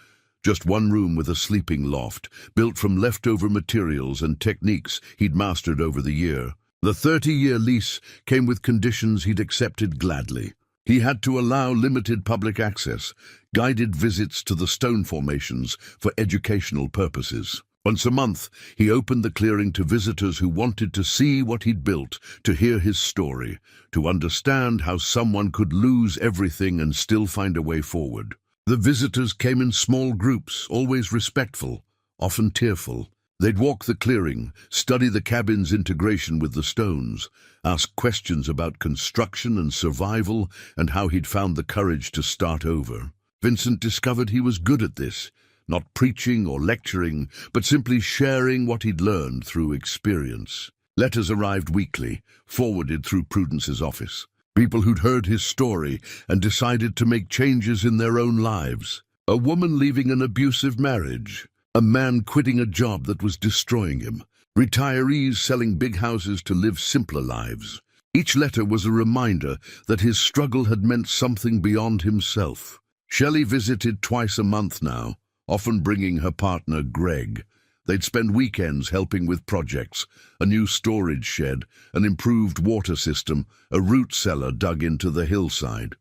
just one room with a sleeping loft, built from leftover materials and techniques he'd mastered over the year. The 30-year lease came with conditions he'd accepted gladly. He had to allow limited public access, guided visits to the stone formations for educational purposes. Once a month, he opened the clearing to visitors who wanted to see what he'd built, to hear his story, to understand how someone could lose everything and still find a way forward. The visitors came in small groups, always respectful, often tearful. They'd walk the clearing, study the cabin's integration with the stones, ask questions about construction and survival and how he'd found the courage to start over. Vincent discovered he was good at this. Not preaching or lecturing, but simply sharing what he'd learned through experience. Letters arrived weekly, forwarded through Prudence's office. People who'd heard his story and decided to make changes in their own lives. A woman leaving an abusive marriage. A man quitting a job that was destroying him. Retirees selling big houses to live simpler lives. Each letter was a reminder that his struggle had meant something beyond himself. Shelley visited twice a month now, often bringing her partner Greg. They'd spend weekends helping with projects, a new storage shed, an improved water system, a root cellar dug into the hillside.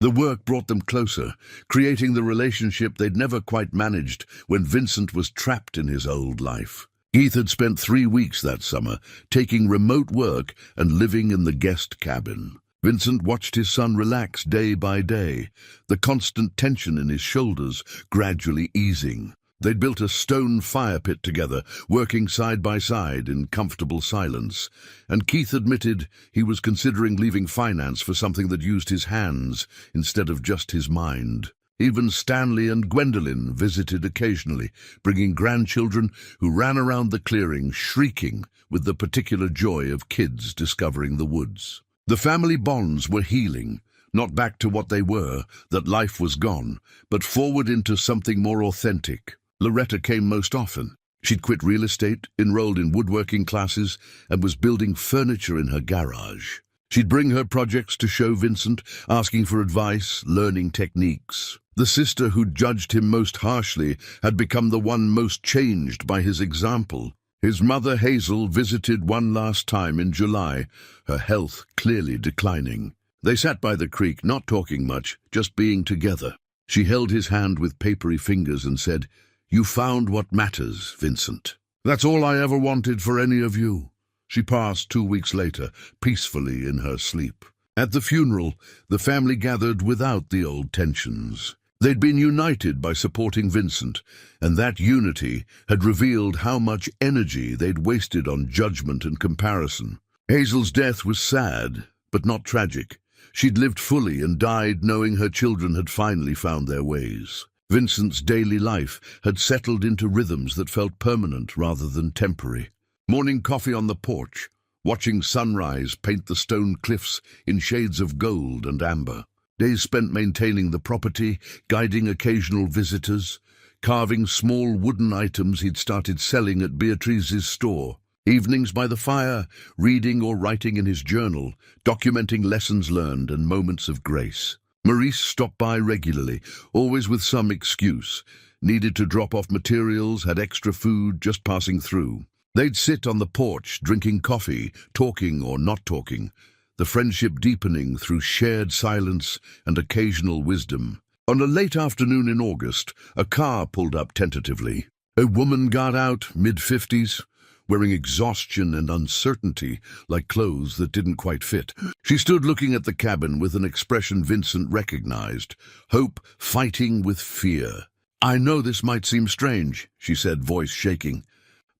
The work brought them closer, creating the relationship they'd never quite managed when Vincent was trapped in his old life. Keith had spent 3 weeks that summer, taking remote work and living in the guest cabin. Vincent watched his son relax day by day, the constant tension in his shoulders gradually easing. They'd built a stone fire pit together, working side by side in comfortable silence, and Keith admitted he was considering leaving finance for something that used his hands instead of just his mind. Even Stanley and Gwendolyn visited occasionally, bringing grandchildren who ran around the clearing, shrieking with the particular joy of kids discovering the woods. The family bonds were healing, not back to what they were, that life was gone, but forward into something more authentic. Loretta came most often. She'd quit real estate, enrolled in woodworking classes, and was building furniture in her garage. She'd bring her projects to show Vincent, asking for advice, learning techniques. The sister who judged him most harshly had become the one most changed by his example. His mother Hazel visited one last time in July, her health clearly declining. They sat by the creek, not talking much, just being together. She held his hand with papery fingers and said, "You found what matters, Vincent. That's all I ever wanted for any of you." She passed 2 weeks later, peacefully in her sleep. At the funeral, the family gathered without the old tensions. They'd been united by supporting Vincent, and that unity had revealed how much energy they'd wasted on judgment and comparison. Hazel's death was sad, but not tragic. She'd lived fully and died knowing her children had finally found their ways. Vincent's daily life had settled into rhythms that felt permanent rather than temporary. Morning coffee on the porch, watching sunrise paint the stone cliffs in shades of gold and amber. Days spent maintaining the property, guiding occasional visitors, carving small wooden items he'd started selling at Beatrice's store. Evenings by the fire, reading or writing in his journal, documenting lessons learned and moments of grace. Maurice stopped by regularly, always with some excuse. Needed to drop off materials, had extra food, just passing through. They'd sit on the porch, drinking coffee, talking or not talking, the friendship deepening through shared silence and occasional wisdom. On a late afternoon in August, a car pulled up tentatively. A woman got out, mid-50s, wearing exhaustion and uncertainty like clothes that didn't quite fit. She stood looking at the cabin with an expression Vincent recognized, hope fighting with fear. "I know this might seem strange," she said, voice shaking,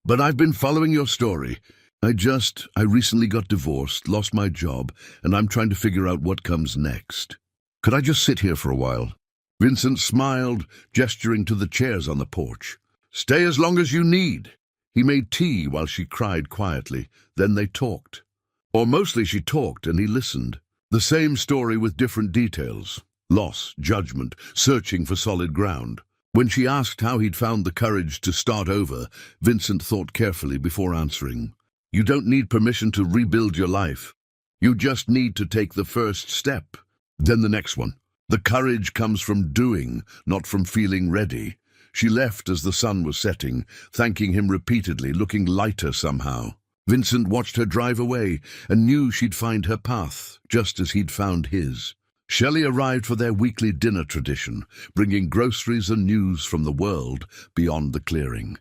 "but I've been following your story. I recently got divorced, lost my job, and I'm trying to figure out what comes next. Could I just sit here for a while?" Vincent smiled, gesturing to the chairs on the porch. "Stay as long as you need." He made tea while she cried quietly. Then they talked. Or mostly she talked and he listened. The same story with different details. Loss, judgment, searching for solid ground. When she asked how he'd found the courage to start over, Vincent thought carefully before answering. "You don't need permission to rebuild your life. You just need to take the first step. Then the next one. The courage comes from doing, not from feeling ready." She left as the sun was setting, thanking him repeatedly, looking lighter somehow. Vincent watched her drive away and knew she'd find her path, just as he'd found his. Shelley arrived for their weekly dinner tradition, bringing groceries and news from the world beyond the clearing.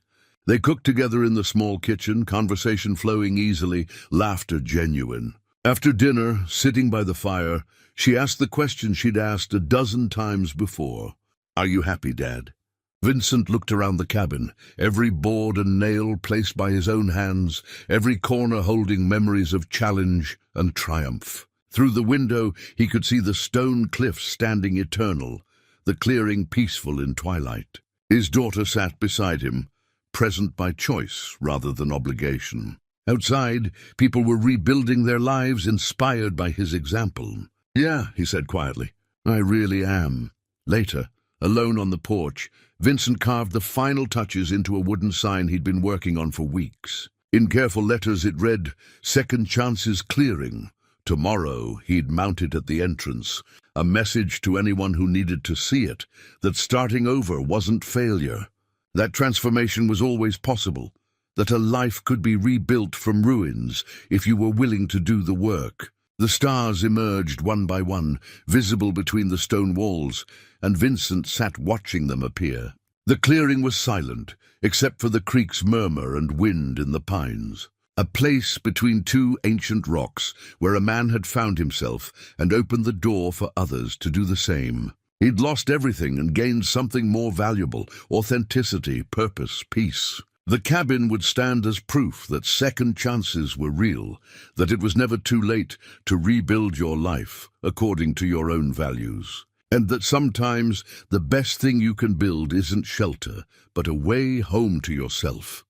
They cooked together in the small kitchen, conversation flowing easily, laughter genuine. After dinner, sitting by the fire, she asked the question she'd asked a dozen times before. "Are you happy, Dad?" Vincent looked around the cabin, every board and nail placed by his own hands, every corner holding memories of challenge and triumph. Through the window, he could see the stone cliffs standing eternal, the clearing peaceful in twilight. His daughter sat beside him, present by choice rather than obligation. Outside, people were rebuilding their lives inspired by his example. "Yeah," he said quietly, "I really am." Later, Alone on the porch, Vincent carved the final touches into a wooden sign he'd been working on for weeks. In careful letters it read, "Second Chances Clearing." Tomorrow he'd mount it at the entrance, a message to anyone who needed to see it, that starting over wasn't failure, that transformation was always possible, that a life could be rebuilt from ruins if you were willing to do the work. The stars emerged one by one, visible between the stone walls, and Vincent sat watching them appear. The clearing was silent, except for the creek's murmur and wind in the pines. A place between two ancient rocks where a man had found himself and opened the door for others to do the same. He'd lost everything and gained something more valuable: authenticity, purpose, peace. The cabin would stand as proof that second chances were real, that it was never too late to rebuild your life according to your own values, and that sometimes the best thing you can build isn't shelter, but a way home to yourself.